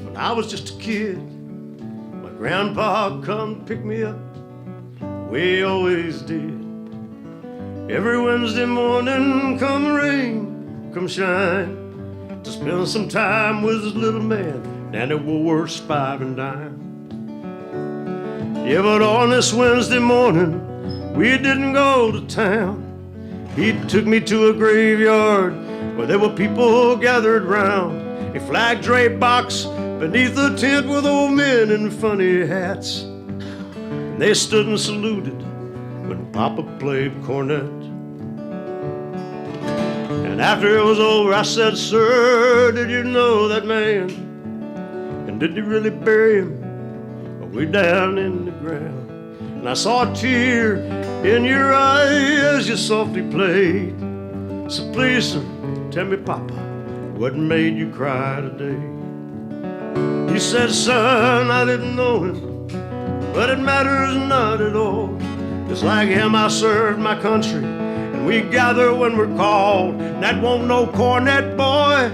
when I was just a kid, my grandpa come pick me up, the way he always did. Every Wednesday morning, come rain, come shine, to spend some time with his little man down at Woolworth's 5 and Dime. Yeah, but on this Wednesday morning, we didn't go to town. He took me to a graveyard where there were people gathered round, a flag draped box beneath a tent with old men in funny hats. And they stood and saluted when Papa played cornet. And after it was over, I said, "Sir, did you know that man? And did you really bury him way down in the ground?" And I saw a tear in your eye as you softly played. So please, sir, tell me, Papa, what made you cry today? He said, "Son, I didn't know him, but it matters not at all. Just like him, I served my country, and we gather when we're called. And that won't no cornet boy,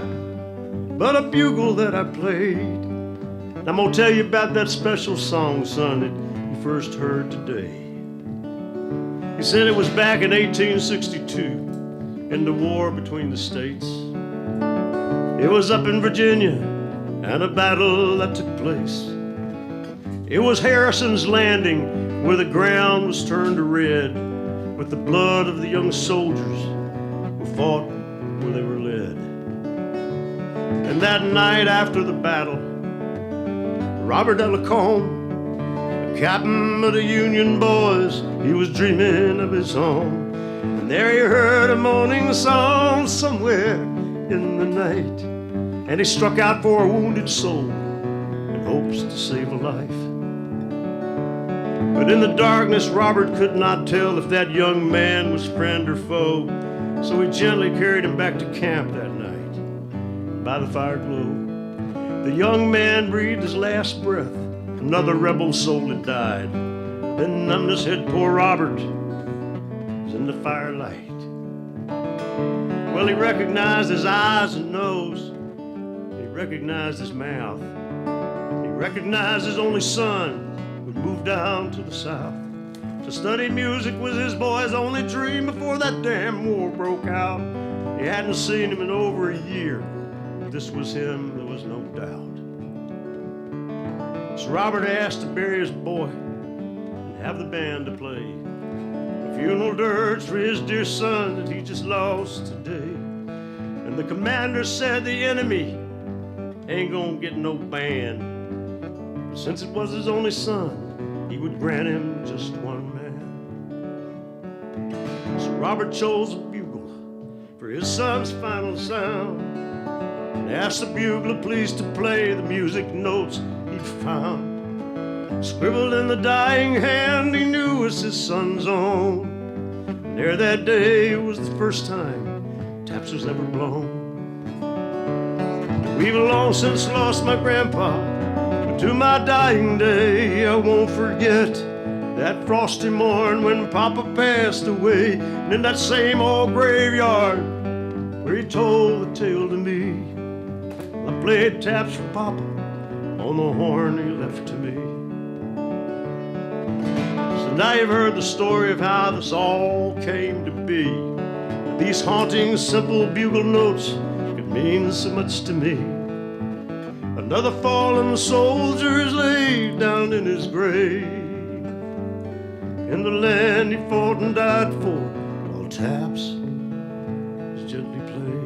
but a bugle that I played." And I'm gonna tell you about that special song, son, that you first heard today. He said it was back in 1862. In the war between the states. It was up in Virginia, and a battle that took place. It was Harrison's Landing, where the ground was turned to red with the blood of the young soldiers who fought where they were led. And that night after the battle, Robert Delacombe captain of the Union boys, he was dreaming of his home. And there he heard a moaning song somewhere in the night. And he struck out for a wounded soul in hopes to save a life. But in the darkness, Robert could not tell if that young man was friend or foe. So he gently carried him back to camp that night by the fire glow. The young man breathed his last breath. Another rebel soul had died. Then numbness hit poor Robert. He was in the firelight. Well, he recognized his eyes and nose. He recognized his mouth. He recognized his only son who'd moved down to the south. To study music was his boy's only dream before that damn war broke out. He hadn't seen him in over a year. This was him, there was no doubt. So Robert asked to bury his boy and have the band to play a funeral dirge for his dear son that he just lost today. And the commander said the enemy ain't gonna get no band. But since it was his only son, he would grant him just one man. So Robert chose a bugle for his son's final sound and asked the bugler please to play the music notes he'd found. Scribbled in the dying hand he knew was his son's own. And there that day was the first time taps was ever blown. We've long since lost my grandpa, but to my dying day I won't forget that frosty morn when Papa passed away. And in that same old graveyard where he told the tale to me, I played taps for Papa on the horn he left to me. So now you've heard the story of how this all came to be. These haunting, simple bugle notes could mean so much to me. Another fallen soldier is laid down in his grave in the land he fought and died for, while taps is gently played.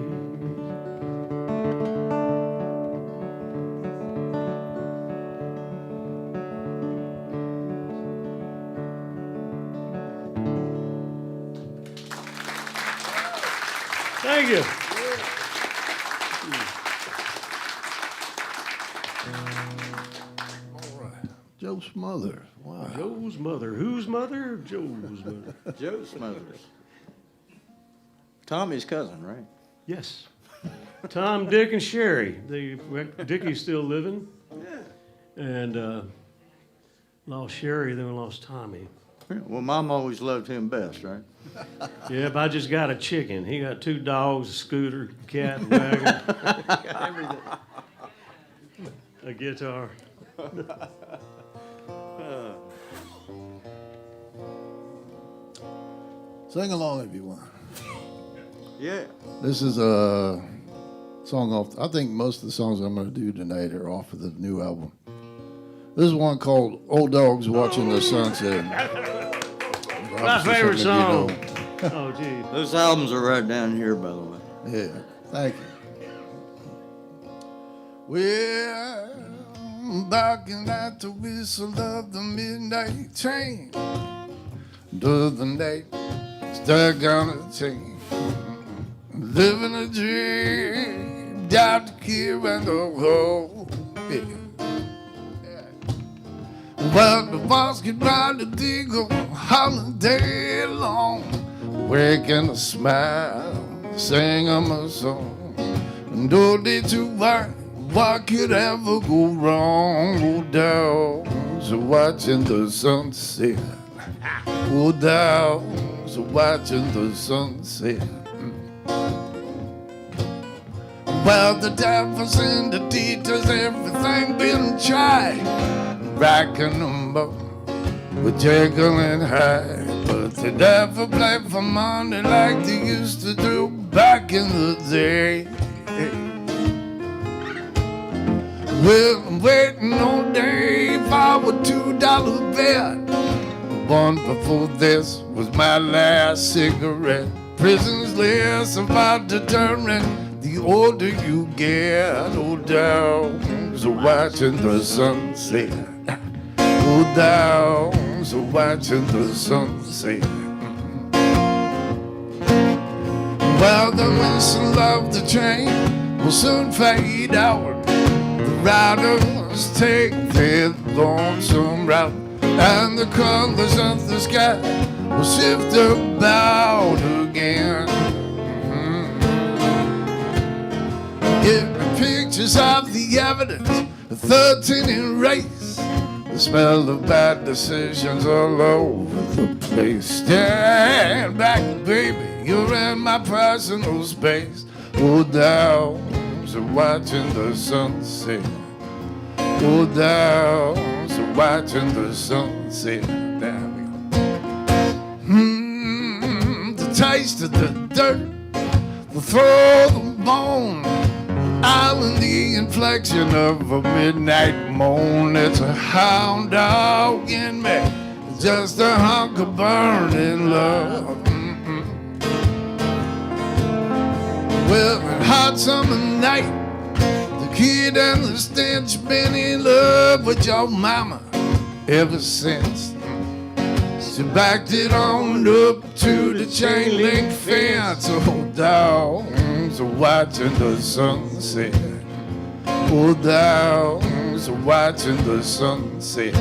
Thank you. Joe Smothers. Wow. Joe's mother. Whose mother? Joe's mother. Joe Smothers. Tommy's cousin, right? Yes. Tom, Dick, and Sherry. Dickie's still living. Yeah. And lost Sherry, then we lost Tommy. Yeah, well, Mom always loved him best, right? Yep, I just got a chicken. He got 2 dogs, a scooter, cat, a wagon. Everything. A guitar. Sing along if you want. Yeah. This is a song off. I think most of the songs I'm going to do tonight are off of the new album. This is one called "Old Dogs Watching the Sunset." My favorite song. Oh, gee. Those albums are right down here, by the way. Yeah, thank you. Well, barking at the whistle of the midnight train, to the night stuck on a chain, living a dream, down to kill and the hole. Yeah. Well, the boss could ride the diggle holiday long, waking a smile, sing 'em a song. And though they too wide, what could ever go wrong? Old dogs are watching the sunset. Old dogs are watching the sunset. Well, the devil's in the details, everything been tried. Racking them up with Jekyll and Hyde, but they never play for money like they used to do back in the day. Well, I'm waiting all day for a $2 bet. The one before this was my last cigarette. Prison's less about determined the older you get. Old dogs are watching the sunset. Go down, so watching the sunset. Well, the whistle of the train will soon fade out. The riders take their lonesome route, and the colors of the sky will shift about again. Give me pictures of the evidence, the 13 in race, the smell of bad decisions all over the place. Stand back, baby, you're in my personal space. Go down, so watching the sunset. Go down, so watching the sunset. There we go. The taste of the dirt, the throw of the bone, island, the inflection of a midnight moan. It's a hound dog in me, just a hunk of burning love. Well, a hot summer night, the kid and the stench been in love with your mama ever since. She backed it on up to the chain link fence. Oh, dogs are watching the sunset. Oh, dogs are watching the sunset.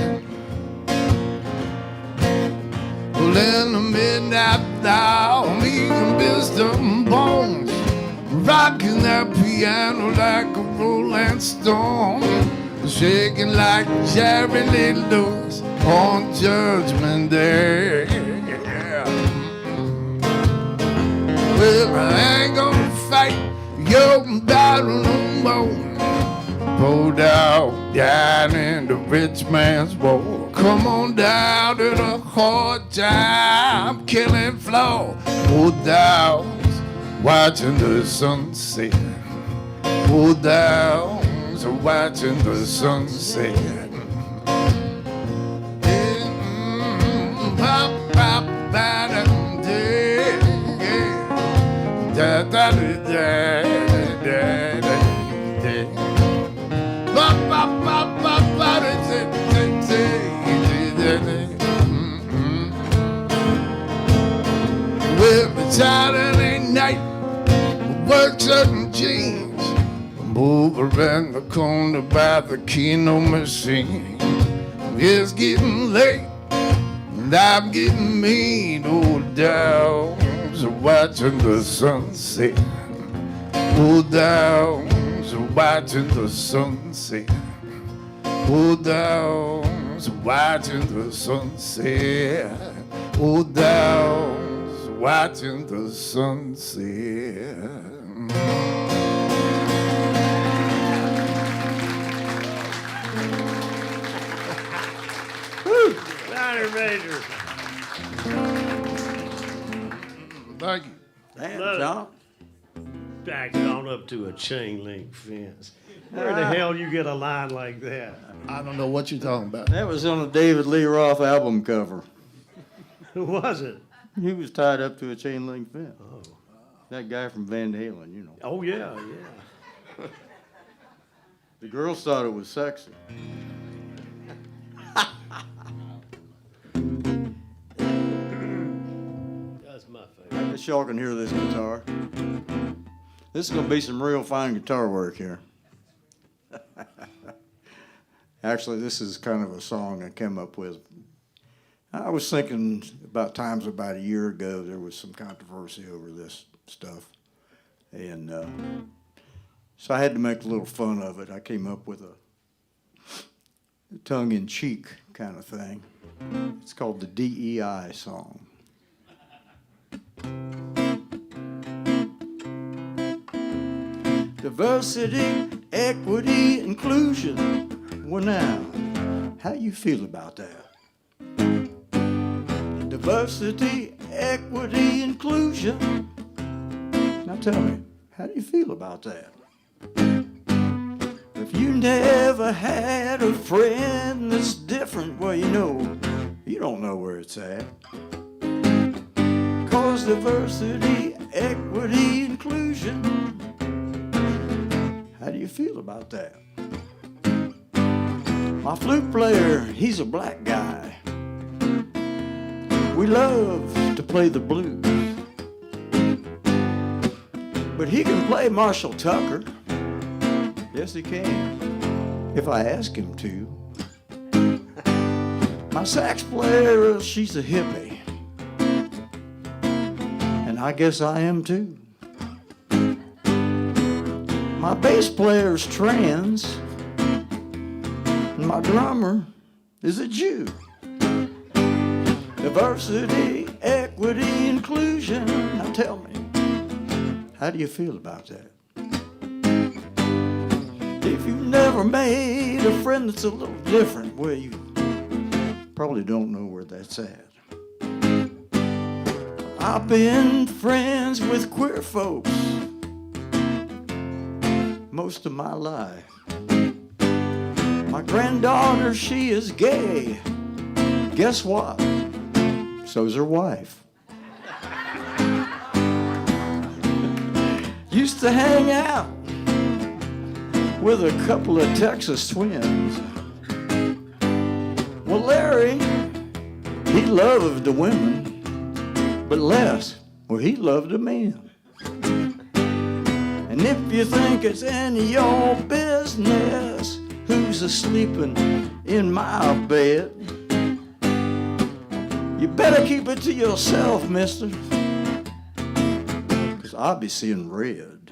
Well, in the midnight hour, me and Mr. Bones rocking that piano like a rolling stone, shaking like Jerry Lee Lewis on Judgment Day. Well, I ain't gonna fight your battle no more. Pulled out down in the rich man's war. Come on down to the hard time killing floor. Oh, dogs watching the sunset. Oh, dogs are watching the sunset. Da da da da da da. Ba ba ba ba ba da da da da da. Well, it's Saturday night, work shirt and jeans. I'm over in the corner by the Keno machine. It's getting late, and I'm getting mean. Old dogs are watching the sunset. Old dogs are watching the sunset. Old dogs are watching the sunset. Old dogs are watching the sunset. Johnny Major. Thank you. Damn, Love it. John. Back it on up to a chain link fence. Where the hell you get a line like that? I don't know what you're talking about. That was on a David Lee Roth album cover. Who was it? He was tied up to a chain link fence. Oh. That guy from Van Halen, you know. Oh, yeah, yeah. The girls thought it was sexy. That's my I favorite. guess y'all can hear this guitar. This is going to be some real fine guitar work here. Actually, this is kind of a song I came up with. I was thinking about times about a year ago there was some controversy over this stuff. And so I had to make a little fun of it. I came up with a tongue-in-cheek kind of thing. It's called the DEI song. Diversity, equity, inclusion. Well, now, how you feel about that? Diversity, equity, inclusion. Now tell me, how do you feel about that? If you never had a friend that's different, well, you don't know where it's at. 'Cause diversity, equity, inclusion. How do you feel about that? My flute player, he's a black guy. We love to play the blues. But he can play Marshall Tucker. Yes, he can, if I ask him to. My sax player, she's a hippie. And I guess I am too. My bass player's trans. And my drummer is a Jew. Diversity, equity, inclusion. Now tell me, how do you feel about that? If you've never made a friend that's a little different, well, you probably don't know where that's at. I've been friends with queer folks most of my life. My granddaughter, she is gay. Guess what? So's her wife. Used to hang out with a couple of Texas twins. Well, Larry, he loved the women, but Les, well, he loved the men. And if you think it's any of your business who's a-sleeping in my bed, you better keep it to yourself, mister, 'cause I'll be seeing red.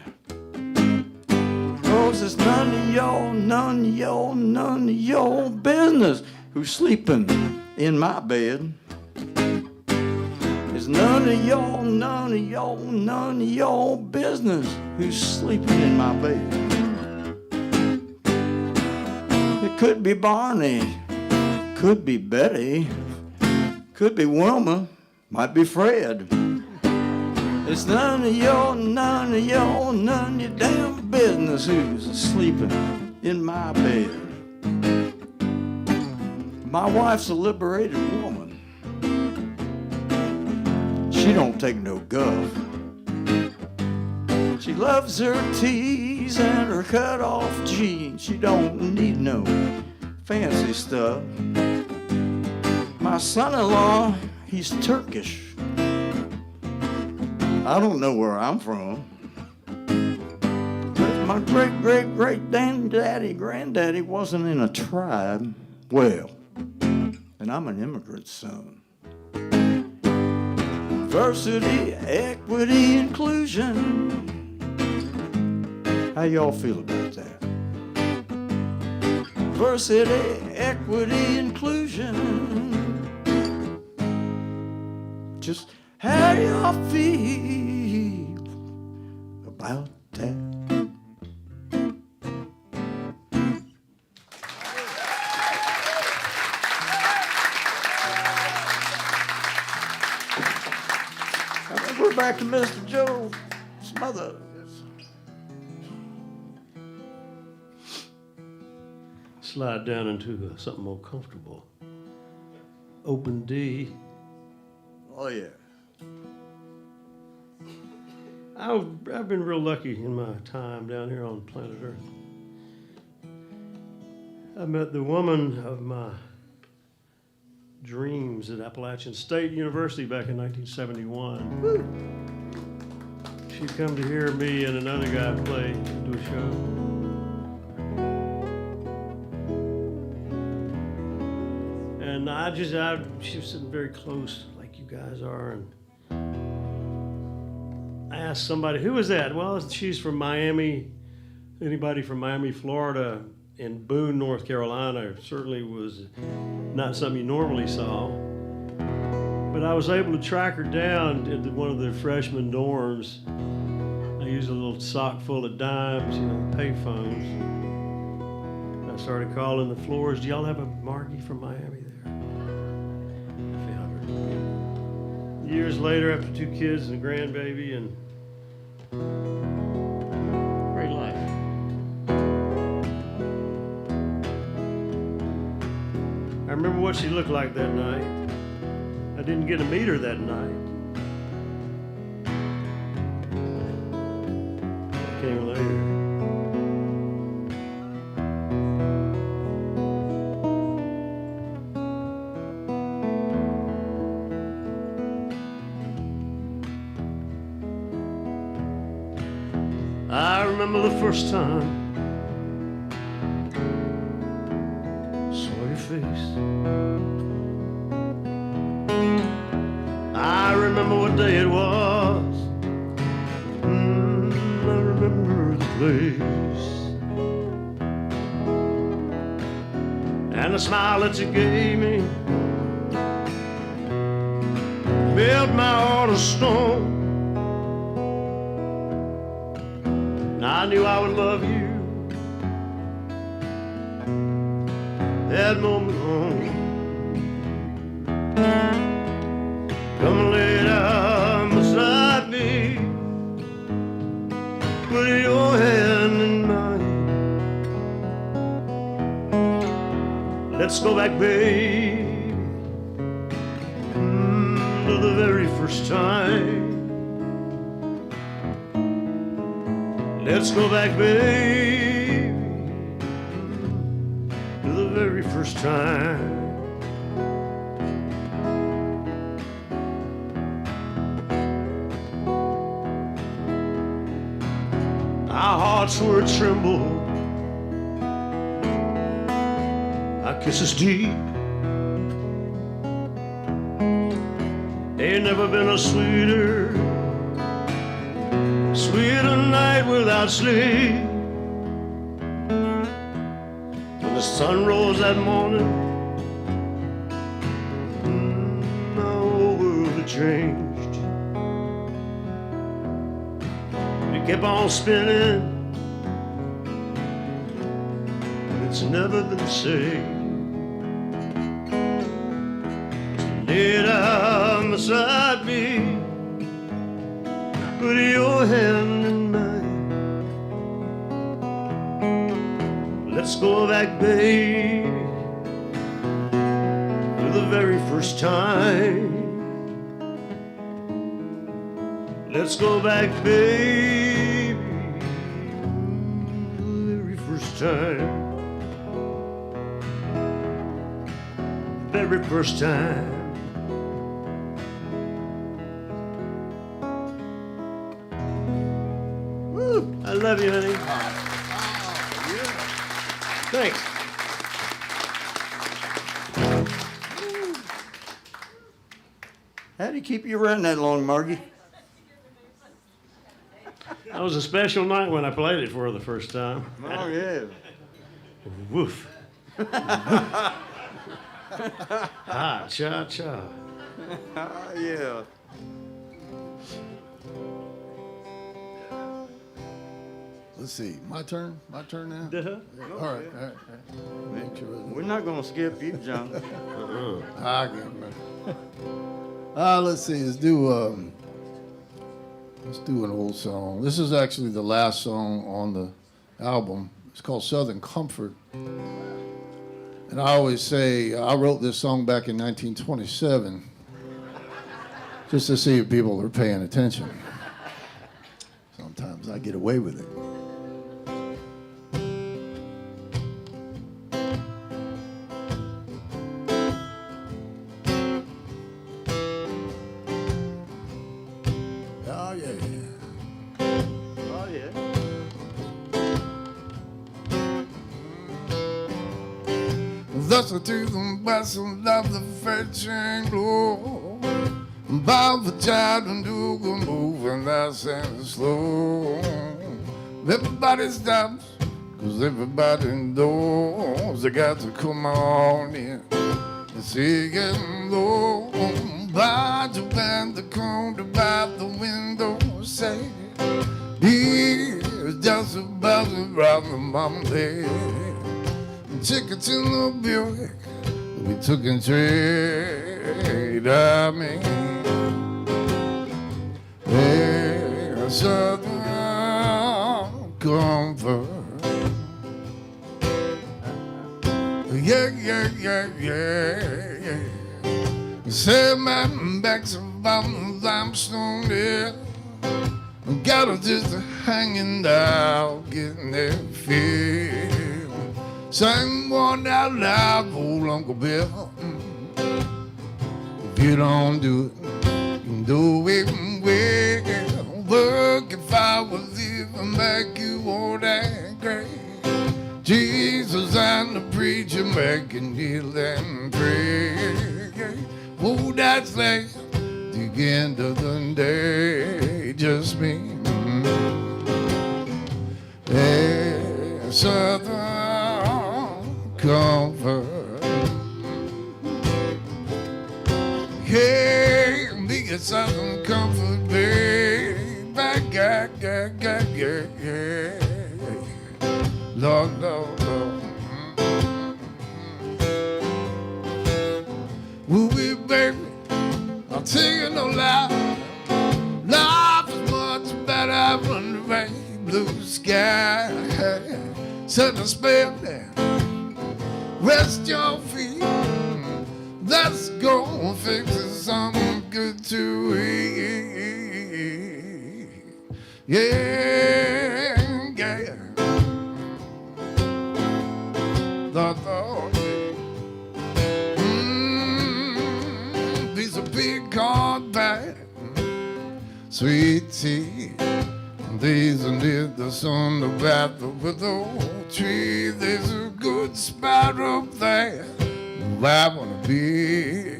'Cause it's none of your business who's sleeping in my bed. It's none of your business who's sleeping in my bed. It could be Barney, could be Betty, could be Wilma, might be Fred. It's none of your damn business who's sleeping in my bed. My wife's a liberated woman. She don't take no guff. She loves her tees and her cut-off jeans. She don't need no fancy stuff. My son-in-law, he's Turkish. I don't know where I'm from. But my granddaddy wasn't in a tribe. Well, and I'm an immigrant son. Diversity, equity, inclusion. How y'all feel about that? Diversity, equity, inclusion. Just how do y'all feel about that? I think we're back to Mr. Joe Smothers. Slide down into something more comfortable. Open D. Oh, yeah. I've been real lucky in my time down here on planet Earth. I met the woman of my dreams at Appalachian State University back in 1971. Woo. She'd come to hear me and another guy play, do a show. And she was sitting very close, like you guys are, and I asked somebody, who was that? Well, she's from Miami. Anybody from Miami, Florida, and Boone, North Carolina certainly was not something you normally saw. But I was able to track her down into one of the freshman dorms. I used a little sock full of dimes, pay phones. I started calling the floors. Do y'all have a Margie from Miami there? I found her. Years later, after 2 kids and a grandbaby, and great life. I remember what she looked like that night. I didn't get to meet her that night. Came later. I remember the first time saw your face. I remember what day it was. I remember the place. And the smile that you gave me melt my heart of stone. I knew I would love you that moment on. Come and lay down beside me, put your hand in mine. Let's go back, babe, to the very first time. Let's go back, baby, to the very first time. Our hearts were a tremble, our kisses deep. Ain't never been a sweeter night without sleep. When the sun rose that morning, my whole world had changed. It kept on spinning, but it's never been the same. Lay down beside me, put your hand in mine. Let's go back, baby, to the very first time. Let's go back, baby, to the very first time. Very first time. I love you, honey. Thanks. How do you keep you running that long, Margie? That was a special night when I played it for the first time. Oh, yeah. Woof. Ha, cha, cha. Yeah. Let's see. My turn? My turn now? Duh. All right. Make sure. We're not going to skip you, John. I get it. Let's see. Let's do an old song. This is actually the last song on the album. It's called Southern Comfort. And I always say I wrote this song back in 1927 just to see if people are paying attention. Sometimes I get away with it. Oh, yeah. Oh, yeah. Thus to the bustle of the fetching glow. Bob the child and do go moving nice and slow. Everybody stops, cause everybody knows they got to come on in and sing it low. By the band, the corner by the window, say, here's just about around the mom there. Tickets in the Buick, we took and trade. I mean, yeah, Southern Comfort. Yeah, yeah, yeah, yeah, yeah. Say my back's about limestone there. Got her just hanging out, getting that feel. Sing one out loud, old Uncle Bill. If you don't do it, you can do it well. Work if I was living and make you old and gray. Jesus and the preacher making kneel and pray. Oh, that's late, the end of the day, just me. Hey, Southern comfort. Hey, me a Southern comfort, baby. Lord, Lord, Lord. Woo-wee, baby, I'll tell you no lie. Life is much better from the rain, blue sky. Set the spell there, rest your feet. Let's go and fix something good to eat. Yeah, yeah. The thought, piece of big corn pie, sweet tea. These and the sun, the bath with the old tree. There's a good spot up there where I wanna be.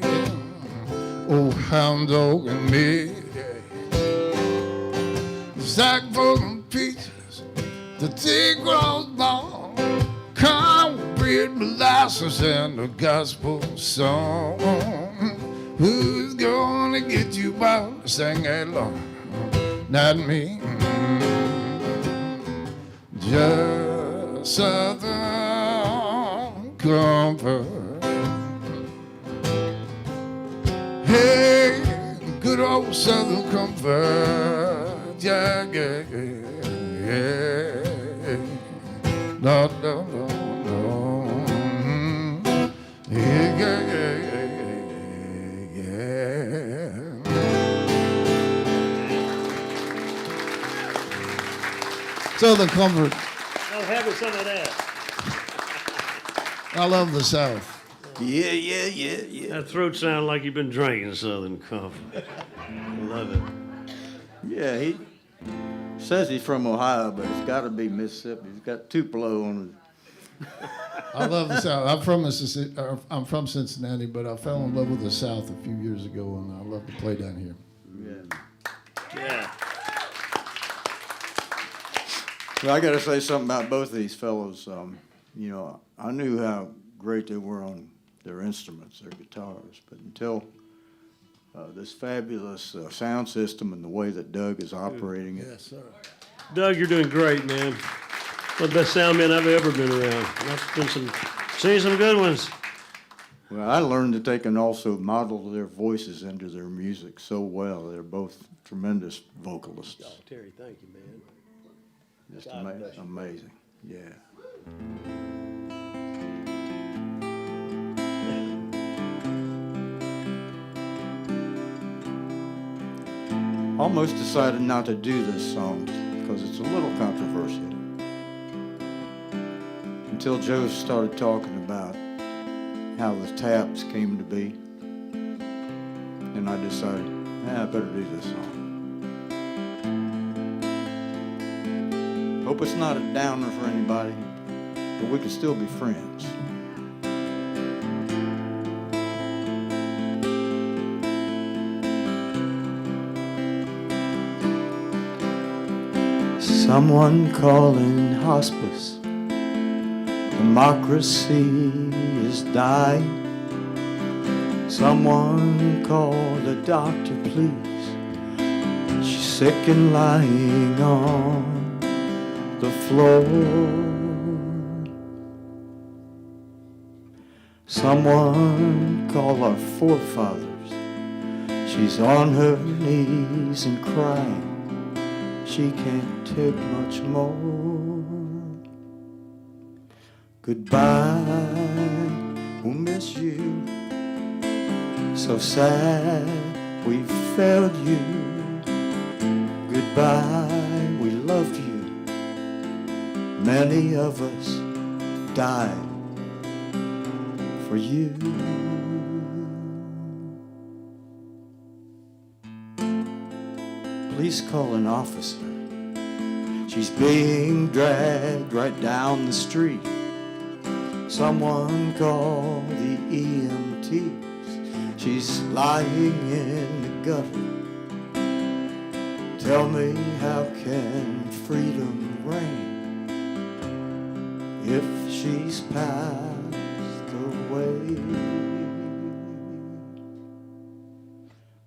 Oh, hound dog and me. The sack full of peaches, the tea grows long. Cornbread, molasses, and a gospel song. Who's gonna get you out to sing along? Not me. Just Southern comfort. Hey, good old Southern comfort. Yeah, yeah, yeah. No, no, no, no. Yeah, yeah, yeah, yeah. Southern comfort. Oh, have some of that. I love the South. Yeah, yeah, yeah, yeah. That throat sounds like you've been drinking Southern Comfort. I love it. Yeah, he says he's from Ohio, but it's got to be Mississippi. He's got Tupelo on it. I love the South. I'm from Mississippi. I'm from Cincinnati, but I fell in love with the South a few years ago, and I love to play down here. Yeah. Well, I got to say something about both of these fellows. You know, I knew how great they were on their instruments, their guitars, but until this fabulous sound system and the way that Doug is operating it. Yes, sir. Doug, you're doing great, man. One of the best sound men I've ever been around. I've been seen some good ones. Well, I learned that they can also model their voices into their music so well. They're both tremendous vocalists. Oh, Terry, thank you, man. Just amazing. Yeah. Almost decided not to do this song because it's a little controversial. Until Joe started talking about how the taps came to be. And I decided, I better do this song. Hope it's not a downer for anybody, but we can still be friends. Someone calling hospice. Democracy is dying. Someone call a doctor, please. She's sick and lying on the floor. Someone call our forefathers. She's on her knees and crying. She can't take much more. Goodbye, we'll miss you. So sad we failed you. Goodbye, we loved you. Many of us died for you. Please call an officer. She's being dragged right down the street. Someone call the EMTs. She's lying in the gutter. Tell me, how can freedom reign if she's passed away?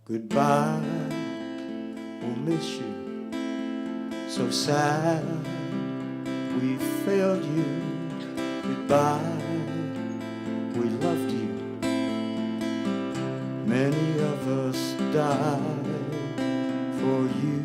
Goodbye, we'll miss you. So sad we failed you. Goodbye, we loved you. Many of us died for you.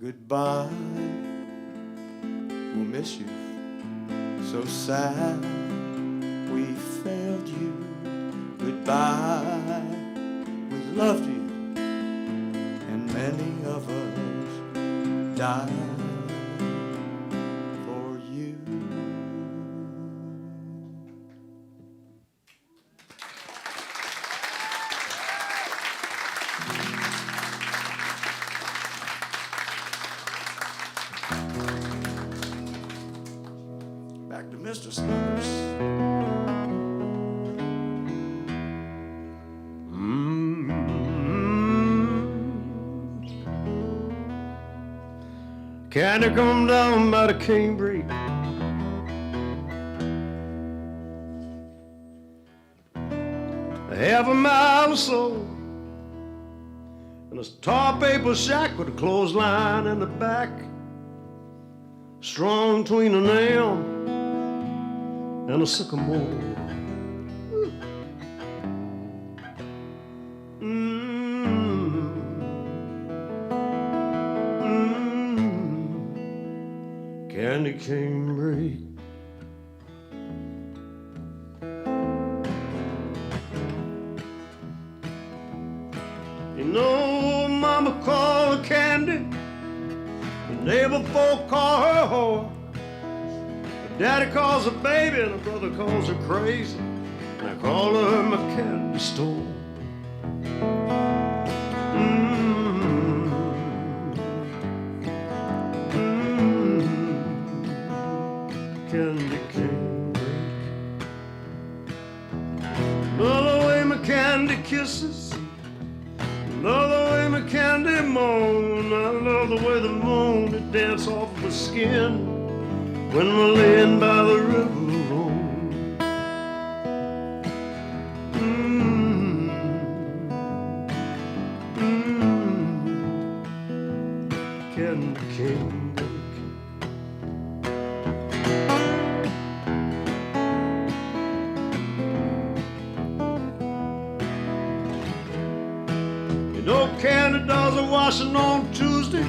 Goodbye, we'll miss you. So sad we failed you. Goodbye, we loved you. And many of us died for you. Back to Mr. Smothers. Candy come down by the canebrake. Half a mile or so, and a tar paper shack with a clothesline in the back, strung between a nail and a sycamore. Candy cane break. You know, Mama called her Candy, the neighbor folk call her whore. Daddy calls her baby, and her brother calls her crazy, and I call her my candy store. Candy cane break. Another way my candy kisses, another way my candy moan. I love the way the moon it dance off of the skin when we're laying by the river alone. Candy cane break. No candy dolls are washing on Tuesday.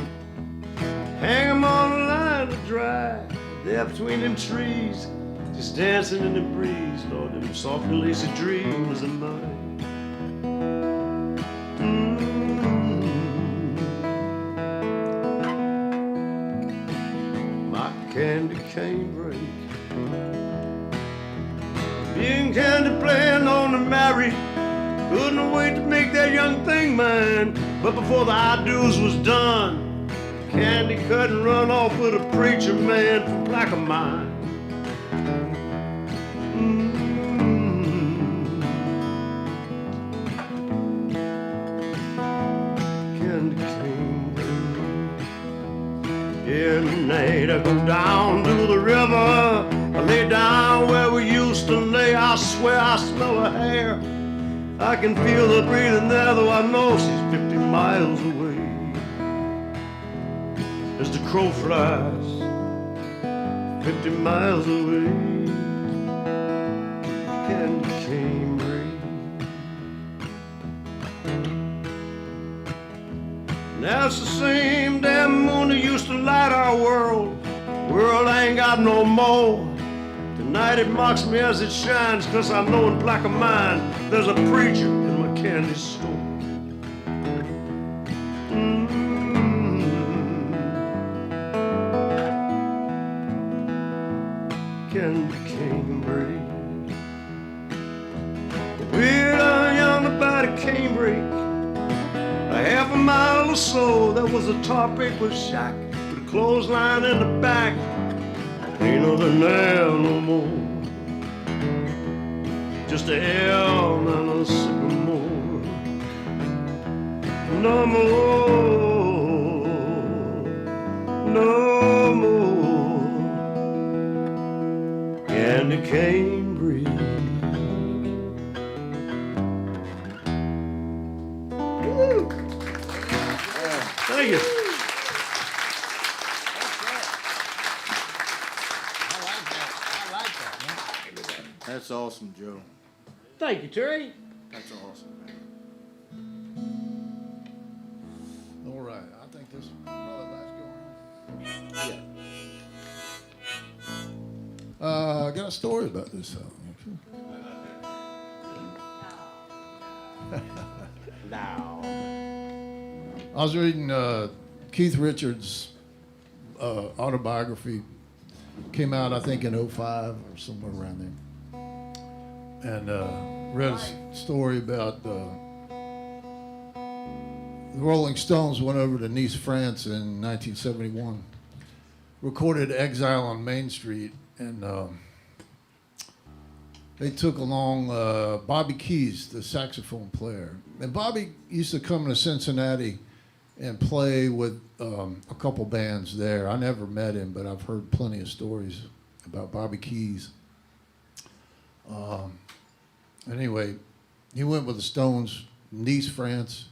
Hang 'em on the line to dry. They're between them trees, just dancing in the breeze. Lord, them softly lacy dreams of mine. My candy cane break. Being candy playing on the married. Couldn't wait to make that young thing mine. But before the I-do's was done, Candy cut and run off with a preacher man from Plaquemine. Candy cane. Every night I go down to the river. I lay down where we used to lay. I swear I smell her hair. I can feel her breathing there, though I know she's 50 miles away. As the crow flies, 50 miles away. no more. Tonight it mocks me as it shines, 'cause I know in black of mine there's a preacher in my candy store. Candy cane break. Way down yonder by the cane break, a half a mile or so, there was a tar paper shack with a clothesline in the back. Ain't nothing there no more, just a elm and a sycamore. No more, no more candy cane breed. Woo. Thank you. That's awesome, Joe. Thank you, Terry. That's awesome. All right, I think this probably last going on. I got a story about this song. Now. I was reading Keith Richards' autobiography. Came out, I think, in '05 or somewhere around there. And read a story about the Rolling Stones went over to Nice, France in 1971. Recorded Exile on Main Street, and they took along Bobby Keys, the saxophone player. And Bobby used to come to Cincinnati and play with a couple bands there. I never met him, but I've heard plenty of stories about Bobby Keys. Anyway, he went with the Stones, Nice, France,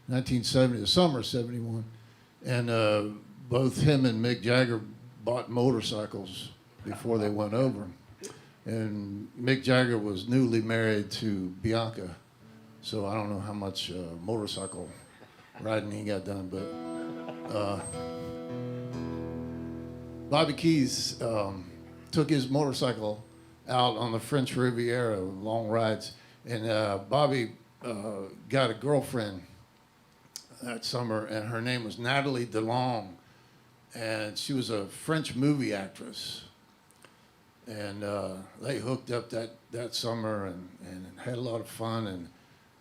1970, the summer of '71. And both him and Mick Jagger bought motorcycles before they went over. And Mick Jagger was newly married to Bianca, so I don't know how much motorcycle riding he got done, but Bobby Keys took his motorcycle out on the French Riviera, long rides, and Bobby got a girlfriend that summer, and her name was Natalie DeLong, and she was a French movie actress. And they hooked up that summer and had a lot of fun,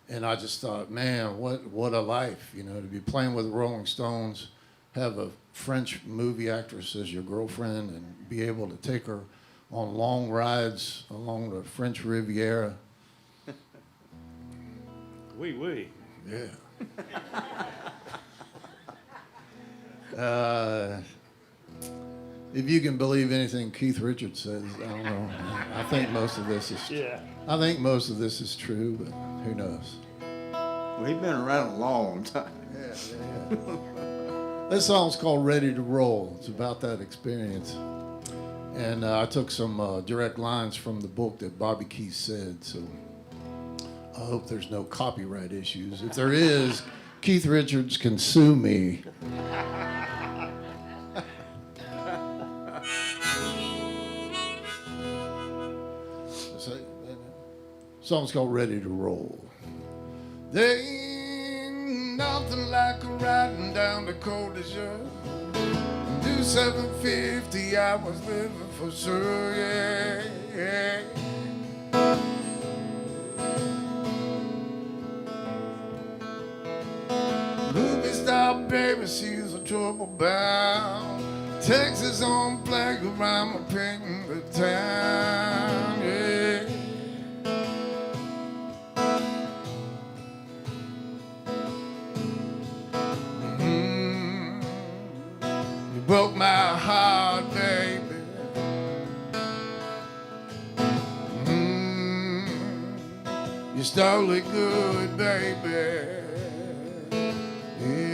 and I just thought, man, what a life, you know, to be playing with the Rolling Stones, have a French movie actress as your girlfriend, and be able to take her on long rides along the French Riviera. Oui, oui. Yeah. If you can believe anything Keith Richards says, I don't know. I think most of this is. Yeah. I think most of this is true, but who knows? Well, he's been around a long time. Yeah. This song's called "Ready to Roll." It's about that experience, and I took some direct lines from the book that Bobby Keys said. So I hope there's no copyright issues. If there is, Keith Richards can sue me. Song's called "Ready to Roll." There ain't nothing like riding down the Côte d'Azur. Do 750, I was living for sure, yeah. Movie star baby, she's a trouble bound. Texas on playground, painting the town, yeah. You broke my heart, baby. You stole it good, baby. Yeah.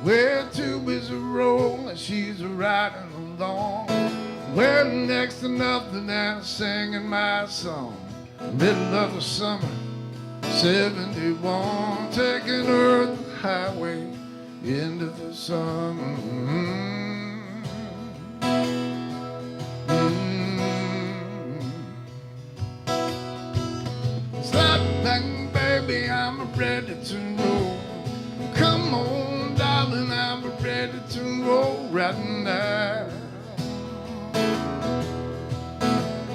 We're too busy rolling, she's riding along. Well, next to nothing, and singing my song. Middle of the summer, 71, taking Earth Highway into the sun. Slap bang, baby, I'm ready to roll. Come on, darling, I'm ready to roll right now.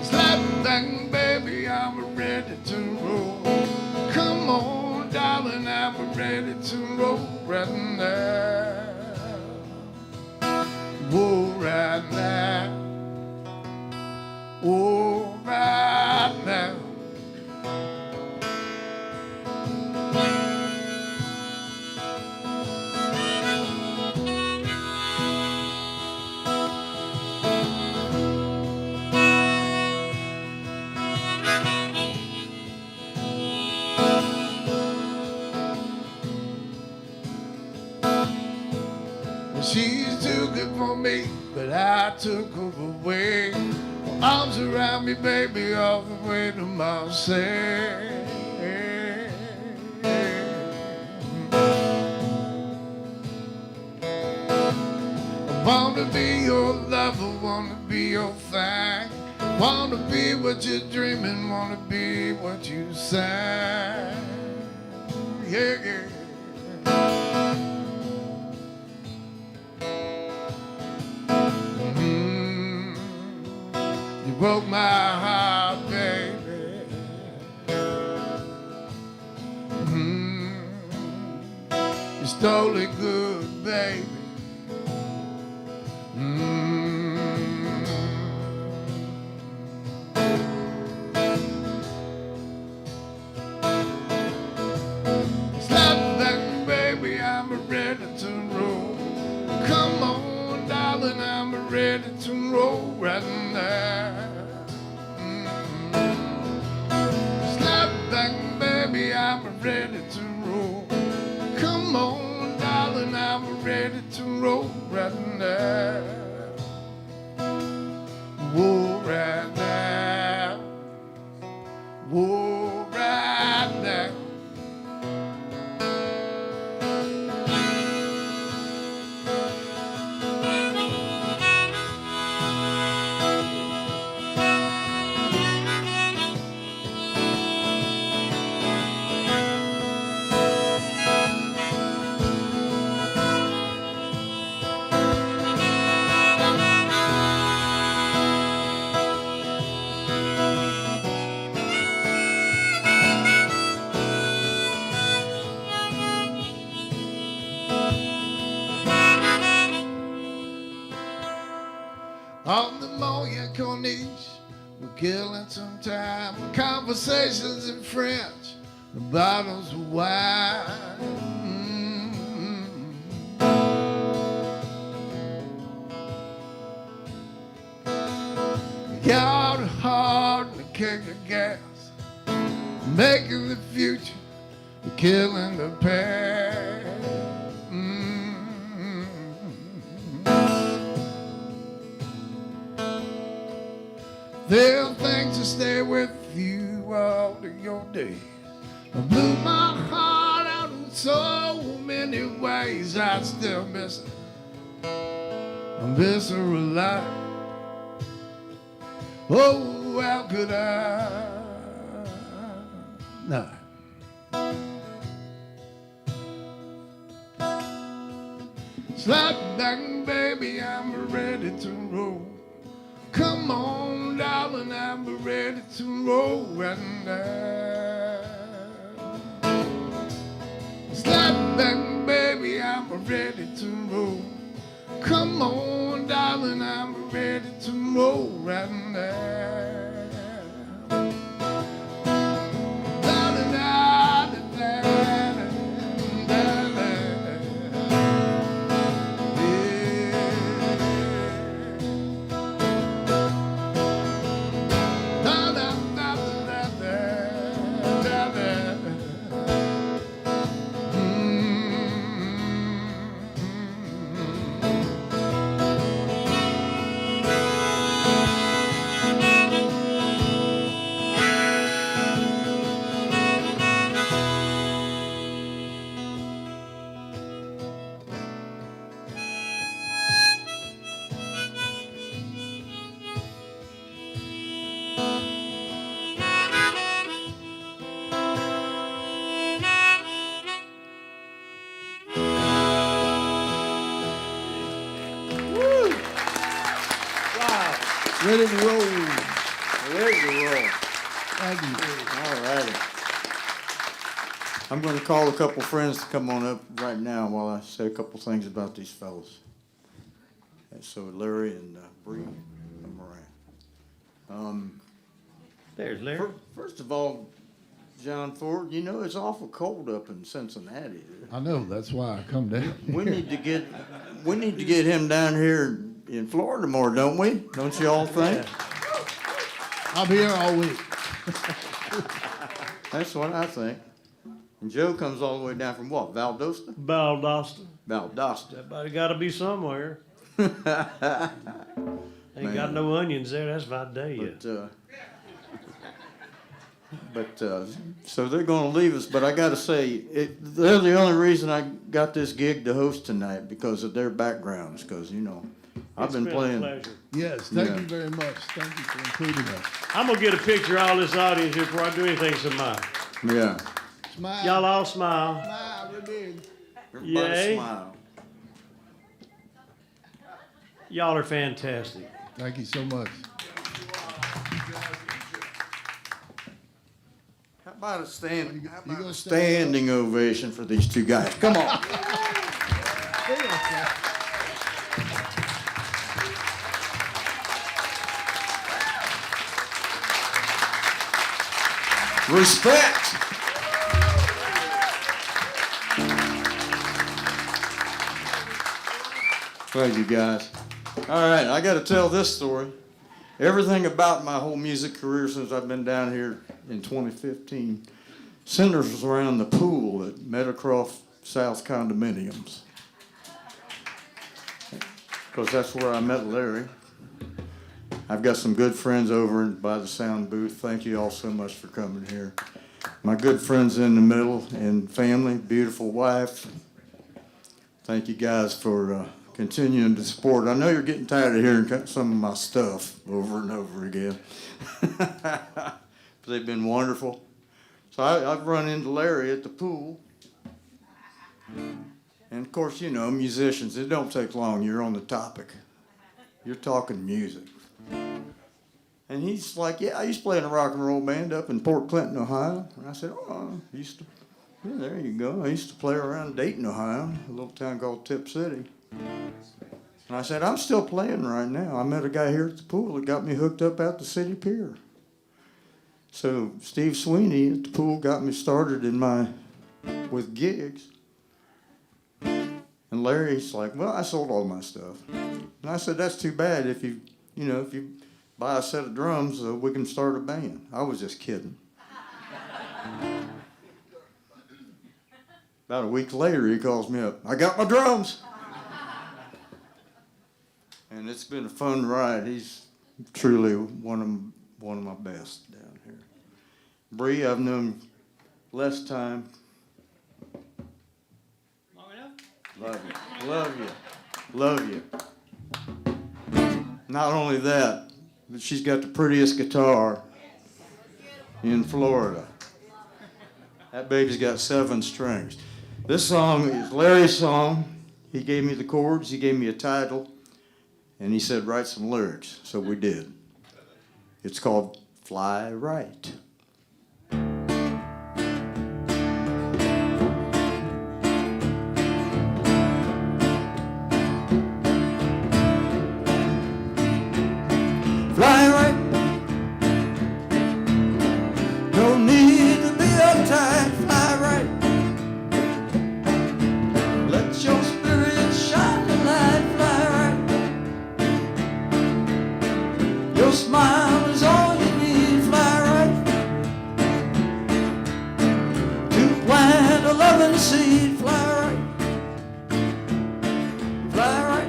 Slap bang, baby, I'm ready to roll. Come on, darling, I'm ready to roll right now. Whoa, right now. Whoa, right now. She's too good for me, but I took her away. Arms around me, baby, all the way to Marseille. I wanna be your lover, wanna be your thing. Wanna be what you're dreaming, wanna be what you sang. Yeah, yeah. You broke my heart, baby. You stole it good, baby. Slap that, baby, I'm ready to roll. Come on, darling, I'm ready to roll right now. Slap back, baby, I'm ready to roll. Come on, darling, I'm ready to roll right now. Whoa, right now. Whoa, right now. On the Moya Corniche, we're killing some time. Conversations in French, the bottles of wine. Got a heart and a keg of gas, making the future, killing the past. There are things to stay with you all of your days. I blew my heart out in so many ways. I still miss her. I miss her alive. Oh, how could I not? Slap bang, baby, I'm ready to roll. Come on, darling, I'm ready to roll right now. Slap bang, baby, I'm ready to roll. Come on, darling, I'm ready to roll right now. Ready to roll. Ready to roll. Thank you. All righty. I'm going to call a couple friends to come on up right now while I say a couple things about these fellows. And so Larry and Bree and Moran. There's Larry. First of all, John Ford, you know it's awful cold up in Cincinnati. I know, that's why I come down. We need to get him down here in Florida more, don't we? Don't you all think? I'm here all week. That's what I think. And Joe comes all the way down from what? Valdosta? Valdosta. Valdosta. Everybody got to be somewhere. Ain't got no onions there. That's Vidalia. So they're going to leave us. But I got to say, they're the only reason I got this gig to host tonight because of their backgrounds. Because I've been playing. A pleasure. Yes, thank you very much. Thank you for including us. I'm gonna get a picture of all this audience here before I do anything. Smile. Yeah. Smile. Y'all all smile. Smile, we're big. Everybody Yay. smile. Y'all are fantastic. Thank you so much. How about a gonna standing ovation for these two guys? Come on. Respect. Thank you, guys. All right, I got to tell this story. Everything about my whole music career since I've been down here in 2015 centers around the pool at Meadowcroft South Condominiums. Because that's where I met Larry. I've got some good friends over by the sound booth. Thank you all so much for coming here. My good friends in the middle and family, beautiful wife. Thank you guys for continuing to support. I know you're getting tired of hearing some of my stuff over and over again. But they've been wonderful. So I've run into Larry at the pool. And of course, musicians, it don't take long. You're on the topic. You're talking music. And he's like, yeah, I used to play in a rock and roll band up in Port Clinton, Ohio. And I said, oh, I used to. Yeah, there you go. I used to play around Dayton, Ohio, a little town called Tip City. And I said, I'm still playing right now. I met a guy here at the pool that got me hooked up at the city pier. So Steve Sweeney at the pool got me started with gigs. And Larry's like, well, I sold all my stuff. And I said, that's too bad. If you buy a set of drums, we can start a band. I was just kidding. About a week later, he calls me up. I got my drums. And it's been a fun ride. He's truly one of my best down here. Bree, I've known less time. Long enough? Love you. Love you. Love you. Not only that, but she's got the prettiest guitar in Florida. That baby's got 7 strings. This song is Larry's song. He gave me the chords, he gave me a title, and he said, write some lyrics. So we did. It's called Fly Right. Fly right. No need to be uptight. Fly right. Let your spirit shine the light. Fly right. Your smile is all you need. Fly right. To plant a loving seed. Fly right. Fly right.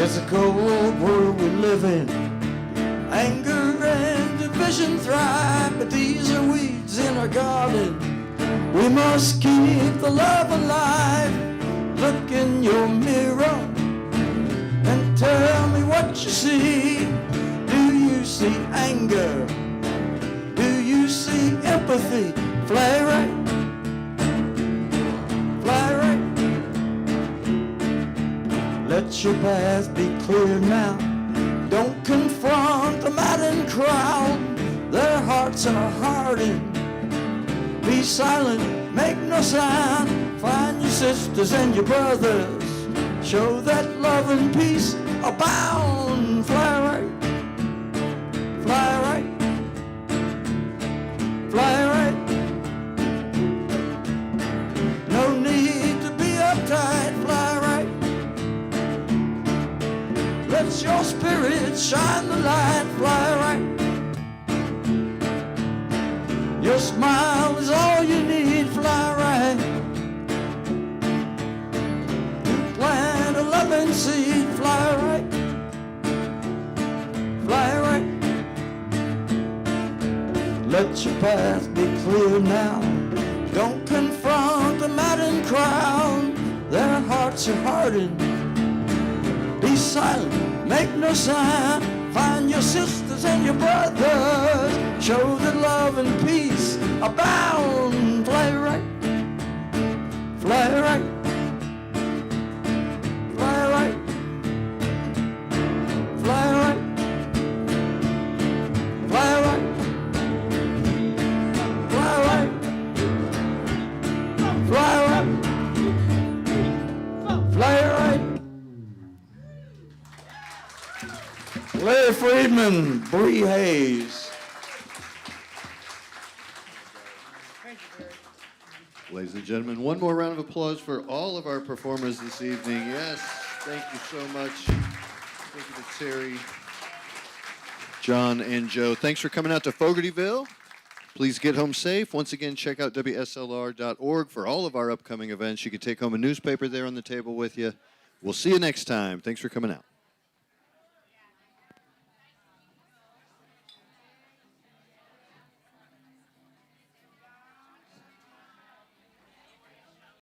It's a cold world we live in. Anger and division thrive, but these are weeds in our garden. We must keep the love alive. Look in your mirror and tell me what you see. Do you see anger? Do you see empathy? Fly right. Fly right. Let your path be clear now. hearts are hardened. Be silent, make no sound. Find your sisters and your brothers. Show that love and peace abound. Fly right, fly right, fly right. No need to be uptight, fly right. Let your spirit shine the light, fly right. Your smile is all you need, fly right. You plant a loving seed, fly right. Fly right. Let your path be clear now. Don't confront the madding crowd. Their hearts are hardened. Be silent, make no sign. Find your sisters and your brothers. Show that love and peace abound. Fly right, fly right, fly right, fly right, fly right, fly right, fly right, fly right. Larry Friedman, Bree Hayes. Ladies and gentlemen, one more round of applause for all of our performers this evening. Yes, thank you so much. Thank you to Terry, John, and Joe. Thanks for coming out to Fogartyville. Please get home safe. Once again, check out WSLR.org for all of our upcoming events. You can take home a newspaper there on the table with you. We'll see you next time. Thanks for coming out.